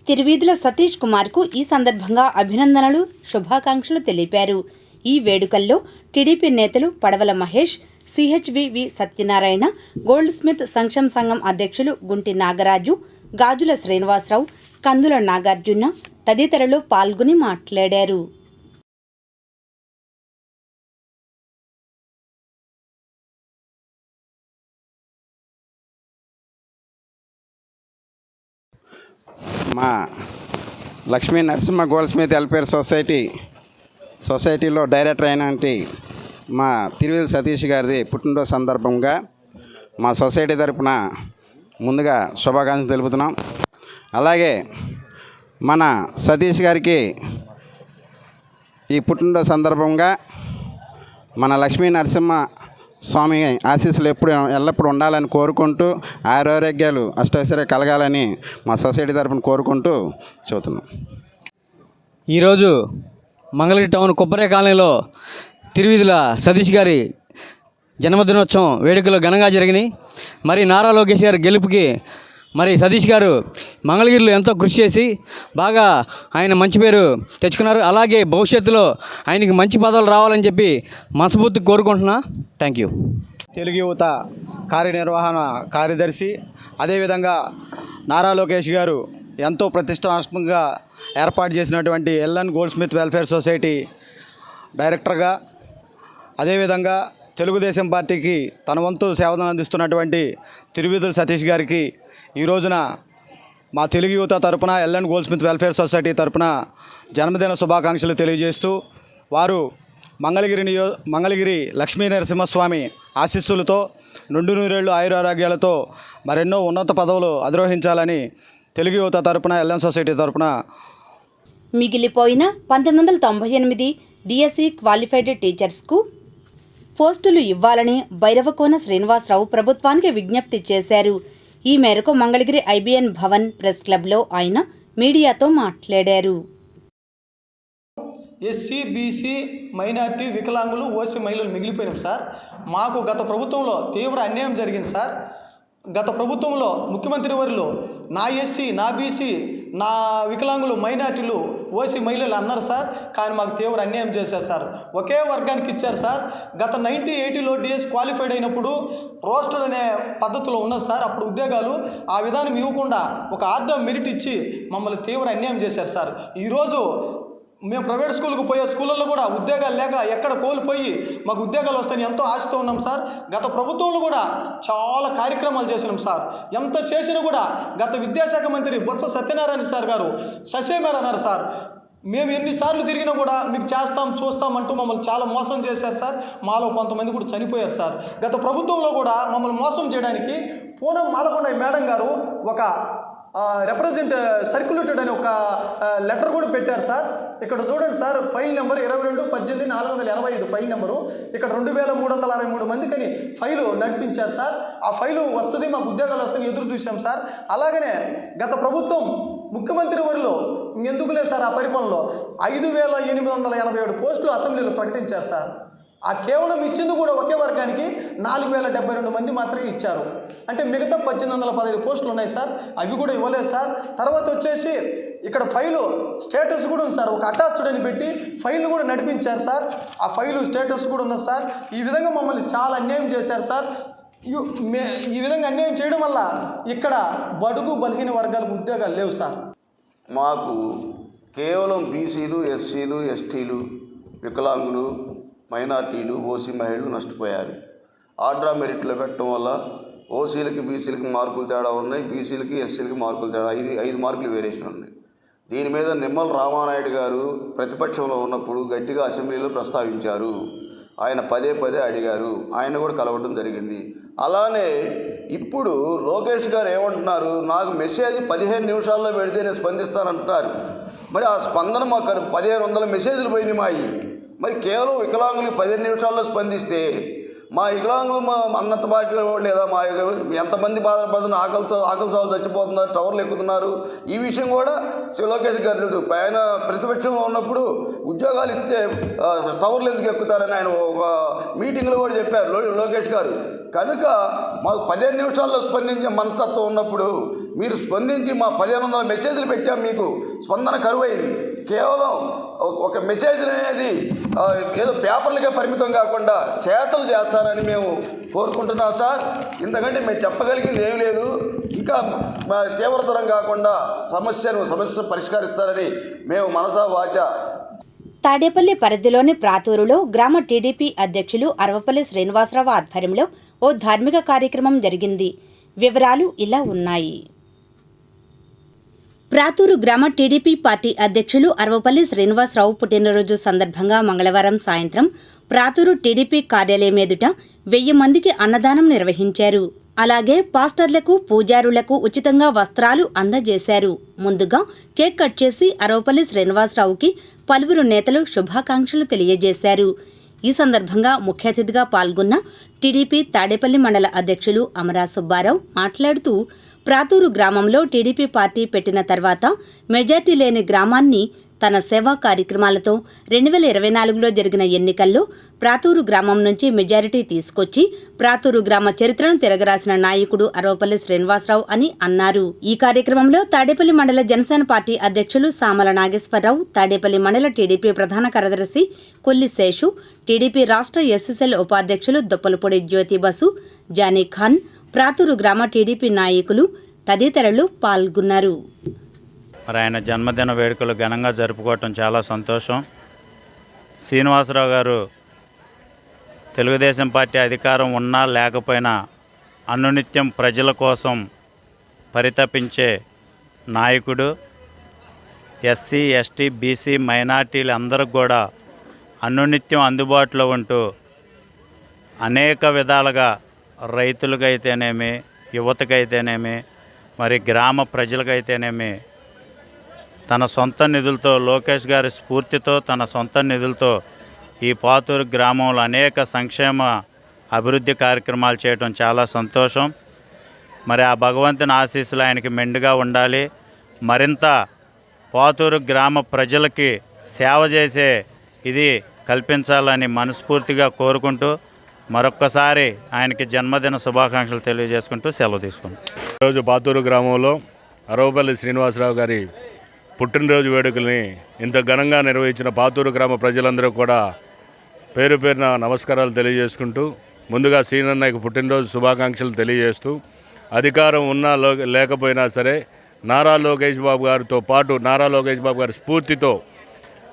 [SPEAKER 1] తిరువీధుల సతీష్ కుమార్కు ఈ సందర్భంగా అభినందనలు, శుభాకాంక్షలు తెలిపారు. ఈ వేడుకల్లో టీడీపీ నేతలు పడవల Mahesh, CHVV Satyanarayana, gold Smith సంక్షేమ సంఘం అధ్యక్షులు గుంటి నాగరాజు, గాజుల శ్రీనివాసరావు, కందుల నాగార్జున తదితరులు పాల్గొని మాట్లాడారు.
[SPEAKER 5] మా Lakshmi Narasimha gold Smith welfare సొసైటీలో డైరెక్టర్ అయినటువంటి మా తిరువేలు సతీష్ గారిది పుట్టినరోజు సందర్భంగా మా సొసైటీ తరపున ముందుగా శుభాకాంక్షలు తెలుపుతున్నాం. అలాగే మన సతీష్ గారికి ఈ పుట్టినరోజు సందర్భంగా మన లక్ష్మీ నరసింహ స్వామి ఆశీస్సులు ఎల్లప్పుడూ ఉండాలని కోరుకుంటూ, ఆరోగ్యాలు అష్టైశ్వర్యాలు కలగాలని మా సొసైటీ తరపున కోరుకుంటూ చూస్తున్నాం.
[SPEAKER 6] ఈరోజు మంగళగిరి టౌన్ కొబ్బరి కాలనీలో తిరువీధుల సతీష్ గారి జన్మదినోత్సవం వేడుకలు ఘనంగా జరిగినాయి. మరి నారా లోకేష్ గారి గెలుపుకి మరి సతీష్ గారు మంగళగిరిలో ఎంతో కృషి చేసి బాగా ఆయన మంచి పేరు తెచ్చుకున్నారు. అలాగే భవిష్యత్తులో ఆయనకి మంచి పదవులు రావాలని చెప్పి మనస్ఫూర్తిగా కోరుకుంటున్నా. Thank you.
[SPEAKER 21] తెలుగు యువత కార్యనిర్వహణ కార్యదర్శి. అదేవిధంగా నారా లోకేష్ గారు ఎంతో ప్రతిష్టాత్మకంగా ఏర్పాటు చేసినటువంటి LN goldsmith welfare society డైరెక్టర్గా, అదేవిధంగా తెలుగుదేశం పార్టీకి తన వంతు సేవలను అందిస్తున్నటువంటి తిరువిధుల సతీష్ గారికి ఈ రోజున మా తెలుగు యువత తరపున LN goldsmith welfare society తరపున జన్మదిన శుభాకాంక్షలు తెలియజేస్తూ, వారు మంగళగిరి లక్ష్మీ నరసింహస్వామి ఆశీస్సులతో నుండు నూరేళ్లు ఆయురారోగ్యాలతో మరెన్నో ఉన్నత పదవులు అధిరోహించాలని తెలుగు యువత తరపున ఎల్ఎన్ సొసైటీ తరపున
[SPEAKER 1] మిగిలిపోయిన 1998 డిఎస్సి క్వాలిఫైడ్ టీచర్స్కు పోస్టులు ఇవ్వాలని భైరవకోన శ్రీనివాసరావు ప్రభుత్వానికి విజ్ఞప్తి చేశారు. ఈ మేరకు మంగళగిరి ఐబిఎన్ భవన్ ప్రెస్ క్లబ్లో ఆయన మీడియాతో మాట్లాడారు.
[SPEAKER 7] ఎస్సీ, బీసీ, మైనార్టీ, వికలాంగులు, ఓసీ మహిళలు మిగిలిపోయినాం సార్. మాకు గత ప్రభుత్వంలో తీవ్ర అన్యాయం జరిగింది సార్. గత ప్రభుత్వంలో ముఖ్యమంత్రి వారిలో నా ఎస్సీ, నా బీసీ, నా వికలాంగులు, మైనార్టీలు, ఓసీ మహిళలు అన్నారు సార్. కానీ మాకు తీవ్ర అన్యాయం చేశారు సార్. ఒకే వర్గానికి ఇచ్చారు సార్. గత 1980లో డిఎస్ క్వాలిఫైడ్ అయినప్పుడు రోస్టర్ అనే పద్ధతిలో ఉన్నది సార్. అప్పుడు ఉద్యోగాలు ఆ విధానం ఇవ్వకుండా ఒక ఆర్డర్ ఆఫ్ మెరిట్ ఇచ్చి మమ్మల్ని తీవ్ర అన్యాయం చేశారు సార్. ఈరోజు మేము ప్రైవేట్ స్కూల్కి పోయే స్కూళ్ళల్లో కూడా ఉద్యోగాలు లేక ఎక్కడ కోల్పోయి మాకు ఉద్యోగాలు వస్తాయని ఎంతో ఆశతో ఉన్నాం సార్. గత ప్రభుత్వంలో కూడా చాలా కార్యక్రమాలు చేసినాం సార్. ఎంత చేసినా కూడా గత విద్యాశాఖ మంత్రి బొత్స సత్యనారాయణ సార్ గారు ససేమేర అన్నారు సార్. మేము ఎన్నిసార్లు తిరిగినా కూడా మీకు చేస్తాం చూస్తాం అంటూ మమ్మల్ని చాలా మోసం చేశారు సార్. మాలో కొంతమంది కూడా చనిపోయారు సార్. గత ప్రభుత్వంలో కూడా మమ్మల్ని మోసం చేయడానికి పూనం మాలకొండ మేడం గారు ఒక సర్క్యులేటెడ్ అని ఒక లెటర్ కూడా పెట్టారు సార్. ఇక్కడ చూడండి sir, file number 22/18/485 file number. ఇక్కడ 2363 మందికని ఫైలు నడిపించారు సార్. ఆ ఫైలు వస్తుంది, మాకు ఉద్యోగాలు వస్తాయని ఎదురు చూసాం సార్. అలాగనే గత ప్రభుత్వం ముఖ్యమంత్రి వారిలో ఎందుకు లేదు సార్, ఆ పరిపాలనలో 5887 పోస్టులు అసెంబ్లీలో ప్రకటించారు సార్. ఆ కేవలం ఇచ్చింది కూడా ఒకే వర్గానికి 4072 మంది మాత్రమే ఇచ్చారు. అంటే మిగతా 1815 పోస్టులు ఉన్నాయి సార్, అవి కూడా ఇవ్వలేదు సార్. తర్వాత వచ్చేసి ఇక్కడ ఫైలు స్టేటస్ కూడా ఉంది సార్. ఒక అటాచ్డ్ అని పెట్టి ఫైల్ కూడా నడిపించారు సార్. ఆ ఫైలు స్టేటస్ కూడా ఉన్నది సార్. ఈ విధంగా మమ్మల్ని చాలా అన్యాయం చేశారు సార్. ఈ విధంగా అన్యాయం చేయడం వల్ల ఇక్కడ బడుగు బలహీన వర్గాలకు ఉద్యోగాలు లేవు సార్.
[SPEAKER 9] మాకు కేవలం బీసీలు, ఎస్సీలు, ఎస్టీలు, వికలాంగులు, మైనార్టీలు, ఓసీ మహిళలు నష్టపోయారు. ఆర్డర్ ఆఫ్ మెరిట్లో పెట్టడం వల్ల ఓసీలకి, బీసీలకి మార్కులు తేడా ఉన్నాయి, బీసీలకి, ఎస్సీలకి మార్కులు తేడా 5 మార్కులు వేరియేషన్ ఉన్నాయి. దీని మీద నిమ్మల రామానాయుడు గారు ప్రతిపక్షంలో ఉన్నప్పుడు గట్టిగా అసెంబ్లీలో ప్రస్తావించారు. ఆయన పదే అడిగారు, ఆయన కూడా కలవడం జరిగింది. అలానే ఇప్పుడు లోకేష్ గారు ఏమంటున్నారు, నాకు మెసేజ్ 15 నిమిషాల్లో పెడితే నేను స్పందిస్తానంటున్నారు. మరి ఆ స్పందన మాకు 1500 మెసేజ్లు పోయినాయి మాయి. మరి కేవలం వికలాంగులకు 15 నిమిషాల్లో స్పందిస్తే మా వికలాంగులు మా అన్నంత బాధ్యత లేదా మా ఎంతమంది బాధపడుతున్న ఆకలి సాగు చచ్చిపోతున్నారు, టవర్లు ఎక్కుతున్నారు. ఈ విషయం కూడా లోకేష్ గారు తెలుసు. ఆయన ప్రతిపక్షంలో ఉన్నప్పుడు ఉద్యోగాలు ఇస్తే టవర్లు ఎందుకు ఎక్కుతారని ఆయన ఒక మీటింగ్లో కూడా చెప్పారు లోకేష్ గారు. కనుక మాకు 15 నిమిషాల్లో స్పందించే మనస్తత్వం ఉన్నప్పుడు మీరు స్పందించి మా 1500 మెసేజ్లు పెట్టాం, మీకు స్పందన కరువైంది. కేవలం ఒక మెసేజ్ అనేది ఏదో పేపర్లకే పరిమితం కాకుండా చేతలు చేస్తారని మేము కోరుకుంటున్నాం సార్. ఇంతకంటే మేము చెప్పగలిగింది ఏమీ లేదు. ఇంకా తీవ్రతరం కాకుండా సమస్య పరిష్కరిస్తారని మేము మనసా వాచా.
[SPEAKER 1] తాడేపల్లి పరిధిలోని ప్రాతూరులో గ్రామ టీడీపీ అధ్యక్షులు అరవపల్లి శ్రీనివాసరావు ఆధ్వర్యంలో ఓ ధార్మిక కార్యక్రమం జరిగింది. వివరాలు ఇలా ఉన్నాయి. ప్రాతూరు గ్రామ టీడీపీ పార్టీ అధ్యక్షులు అరవపల్లి శ్రీనివాసరావు పుట్టినరోజు సందర్భంగా మంగళవారం సాయంత్రం ప్రాతూరు టీడీపీ కార్యాలయం ఎదుట 1000 మందికి అన్నదానం నిర్వహించారు. అలాగే పాస్టర్లకు, పూజారులకు ఉచితంగా వస్త్రాలు అందజేశారు. ముందుగా కేక్ కట్ చేసి అరవపల్లి శ్రీనివాసరావుకి పలువురు నేతలు శుభాకాంక్షలు తెలియజేశారు. ఈ సందర్భంగా ముఖ్య అతిథిగా పాల్గొన్న టీడీపీ తాడేపల్లి మండల అధ్యక్షులు అమరా సుబ్బారావు మాట్లాడుతూ, ప్రాతూరు గ్రామంలో టీడీపీ పార్టీ పెట్టిన తర్వాత మెజార్టీ లేని గ్రామాన్ని తన సేవా కార్యక్రమాలతో 2024లో జరిగిన ఎన్నికల్లో ప్రాతూరు గ్రామం నుంచి మెజారిటీ తీసుకొచ్చి ప్రాతూరు గ్రామ చరిత్రను తిరగరాసిన నాయకుడు అరవపల్లి శ్రీనివాసరావు అని అన్నారు. ఈ కార్యక్రమంలో తాడేపల్లి మండల జనసేన పార్టీ అధ్యక్షులు సామల నాగేశ్వరరావు, తాడేపల్లి మండల టీడీపీ ప్రధాన కార్యదర్శి కొల్లి శేషు, టీడీపీ రాష్ట్ర ఎస్ఎస్ఎల్ ఉపాధ్యక్షులు దొప్పలపూడి జ్యోతి బసు, జానీ ఖాన్, ప్రాతూరు గ్రామ టీడీపీ నాయకులు తదితరులు పాల్గొన్నారు.
[SPEAKER 10] మరి ఆయన జన్మదిన వేడుకలు ఘనంగా జరుపుకోవటం చాలా సంతోషం. శ్రీనివాసరావు గారు తెలుగుదేశం పార్టీ అధికారం ఉన్నా లేకపోయినా అనునిత్యం ప్రజల కోసం పరితపించే నాయకుడు. ఎస్సీ, ఎస్టీ, బీసీ, మైనార్టీలు అందరికి కూడా అనునిత్యం అందుబాటులో ఉంటూ అనేక విధాలుగా రైతులకైతేనేమి, యువతకైతేనేమి, మరి గ్రామ ప్రజలకైతేనేమి తన సొంత నిధులతో, లోకేష్ గారి స్ఫూర్తితో తన సొంత నిధులతో ఈ పాతూరు గ్రామంలో అనేక సంక్షేమ అభివృద్ధి కార్యక్రమాలు చేయడం చాలా సంతోషం. మరి ఆ భగవంతుని ఆశీస్సులు ఆయనకి మెండుగా ఉండాలి. మరింత పాతూరు గ్రామ ప్రజలకి సేవ చేసే ఇది కల్పించాలని మనస్ఫూర్తిగా కోరుకుంటూ మరొక్కసారి ఆయనకి జన్మదిన శుభాకాంక్షలు తెలియజేసుకుంటూ సెలవు తీసుకుంటాం.
[SPEAKER 11] ఈరోజు పాతూరు గ్రామంలో అరవపల్లి శ్రీనివాసరావు గారి పుట్టినరోజు వేడుకల్ని ఇంత ఘనంగా నిర్వహించిన పాతూరు గ్రామ ప్రజలందరూ కూడా పేరు పేరున నమస్కారాలు తెలియజేసుకుంటూ, ముందుగా శ్రీనన్నయ్యకు పుట్టినరోజు శుభాకాంక్షలు తెలియజేస్తూ, అధికారం ఉన్నా లేకపోయినా సరే నారా లోకేష్ బాబు గారితో పాటు నారా లోకేష్ బాబు గారి స్ఫూర్తితో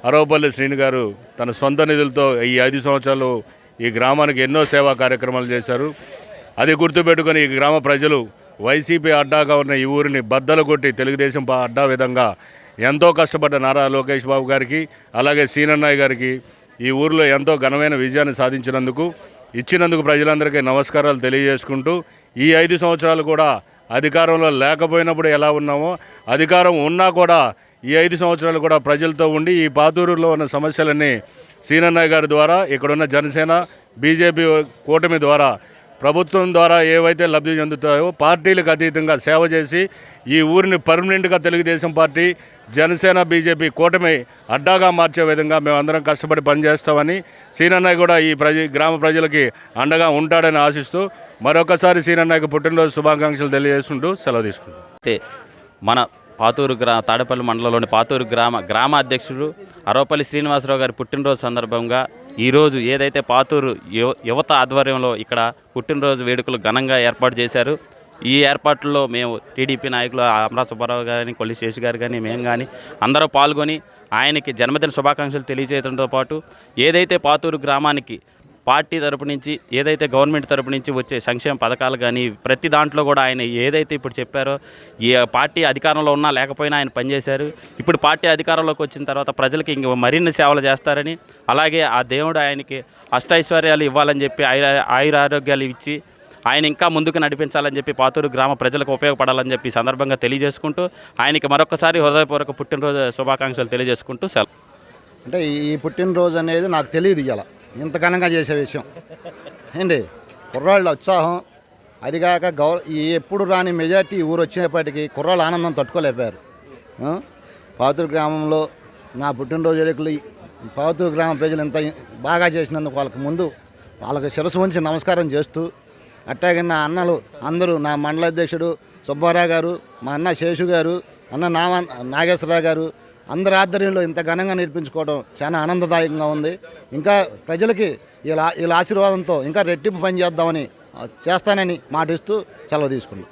[SPEAKER 11] అరవపల్లి శ్రీని గారు తన సొంత నిధులతో ఈ 5 సంవత్సరాలు ఈ గ్రామానికి ఎన్నో సేవా కార్యక్రమాలు చేశారు. అది గుర్తుపెట్టుకొని ఈ గ్రామ ప్రజలు వైసీపీ అడ్డాగా ఉన్న ఈ ఊరిని బద్దలు కొట్టి తెలుగుదేశం అడ్డా విధంగా ఎంతో కష్టపడ్డ నారా లోకేష్ బాబు గారికి, అలాగే సీనన్నయ్య గారికి ఈ ఊరిలో ఎంతో ఘనమైన విజయాన్ని సాధించినందుకు ఇచ్చినందుకు ప్రజలందరికీ నమస్కారాలు తెలియజేసుకుంటూ, ఈ 5 సంవత్సరాలు కూడా అధికారంలో లేకపోయినప్పుడు ఎలా ఉన్నామో అధికారం ఉన్నా కూడా ఈ 5 సంవత్సరాలు కూడా ప్రజలతో ఉండి ఈ పాతూరులో ఉన్న సమస్యలన్నీ సీనన్నయ్య గారి ద్వారా, ఇక్కడున్న జనసేన బీజేపీ కూటమి ద్వారా, ప్రభుత్వం ద్వారా ఏవైతే లబ్ధి చెందుతాయో పార్టీలకు అతీతంగా సేవ చేసి ఈ ఊరిని పర్మనెంట్గా తెలుగుదేశం పార్టీ, జనసేన, బీజేపీ కూటమి అడ్డాగా మార్చే విధంగా మేమందరం కష్టపడి పనిచేస్తామని, సీనన్నయ్య కూడా ఈ గ్రామ ప్రజలకి అండగా ఉంటాడని ఆశిస్తూ మరొకసారి సీనన్నయ్యకు పుట్టినరోజు శుభాకాంక్షలు తెలియజేసుకుంటూ సెలవు తీసుకుంటాం.
[SPEAKER 12] మన పాతూరు తాడేపల్లి మండలంలోని పాతూరు గ్రామ అధ్యక్షుడు అరవపల్లి శ్రీనివాసరావు గారి పుట్టినరోజు సందర్భంగా ఈరోజు ఏదైతే పాతూరు యువత ఆధ్వర్యంలో ఇక్కడ పుట్టినరోజు వేడుకలు ఘనంగా ఏర్పాటు చేశారు. ఈ ఏర్పాట్లలో మేము టీడీపీ నాయకులు అమరా సుబ్బారావు గారిని, కొల్లి శేషు గారు కానీ, మేము కానీ అందరూ పాల్గొని ఆయనకి జన్మదిన శుభాకాంక్షలు తెలియజేయడంతో పాటు ఏదైతే పాతూరు గ్రామానికి పార్టీ తరపు నుంచి, ఏదైతే గవర్నమెంట్ తరపు నుంచి వచ్చే సంక్షేమ పథకాలు కానీ ప్రతి దాంట్లో కూడా ఆయన ఏదైతే ఇప్పుడు చెప్పారో, ఏ పార్టీ అధికారంలో ఉన్నా లేకపోయినా ఆయన పనిచేశారు. ఇప్పుడు పార్టీ అధికారంలోకి వచ్చిన తర్వాత ప్రజలకి ఇంక మరిన్ని సేవలు చేస్తారని, అలాగే ఆ దేవుడు ఆయనకి అష్టైశ్వర్యాలు ఇవ్వాలని చెప్పి ఆయురారోగ్యాలు ఇచ్చి ఆయన ఇంకా ముందుకు నడిపించాలని చెప్పి పాతూరు గ్రామ ప్రజలకు ఉపయోగపడాలని చెప్పి సందర్భంగా తెలియజేసుకుంటూ ఆయనకి మరొకసారి హృదయపూర్వక పుట్టినరోజు శుభాకాంక్షలు తెలియజేసుకుంటూ సెలవు.
[SPEAKER 13] అంటే ఈ పుట్టినరోజు అనేది నాకు తెలియదు ఇలా ఇంత ఘనంగా చేసే విషయం ఏంటి, కుర్రాళ్ళ ఉత్సాహం, అదిగాక ఎప్పుడు రాని మెజార్టీ ఊరు వచ్చేప్పటికీ కుర్రాళ్ళ ఆనందం తట్టుకోలేపారు. పాతూరు గ్రామంలో నా పుట్టినరోజు వేడుకలు పాతూరు గ్రామ ప్రజలు ఎంత బాగా చేసినందుకు వాళ్ళకి శిరస్సు ఉంచి నమస్కారం చేస్తూ, అట్టాగే నా అన్నలు అందరూ, నా మండల అధ్యక్షుడు సుబ్బారావు గారు, మా అన్న శేషు గారు, అన్న నాగేశ్వరరావు గారు అందరి ఆధ్వర్యంలో ఇంత ఘనంగా నేర్పించుకోవడం చాలా ఆనందదాయకంగా ఉంది. ఇంకా ప్రజలకి వీళ్ళ ఆశీర్వాదంతో ఇంకా రెట్టింపు పని చేస్తానని మాటిస్తూ సెలవు తీసుకున్నాం.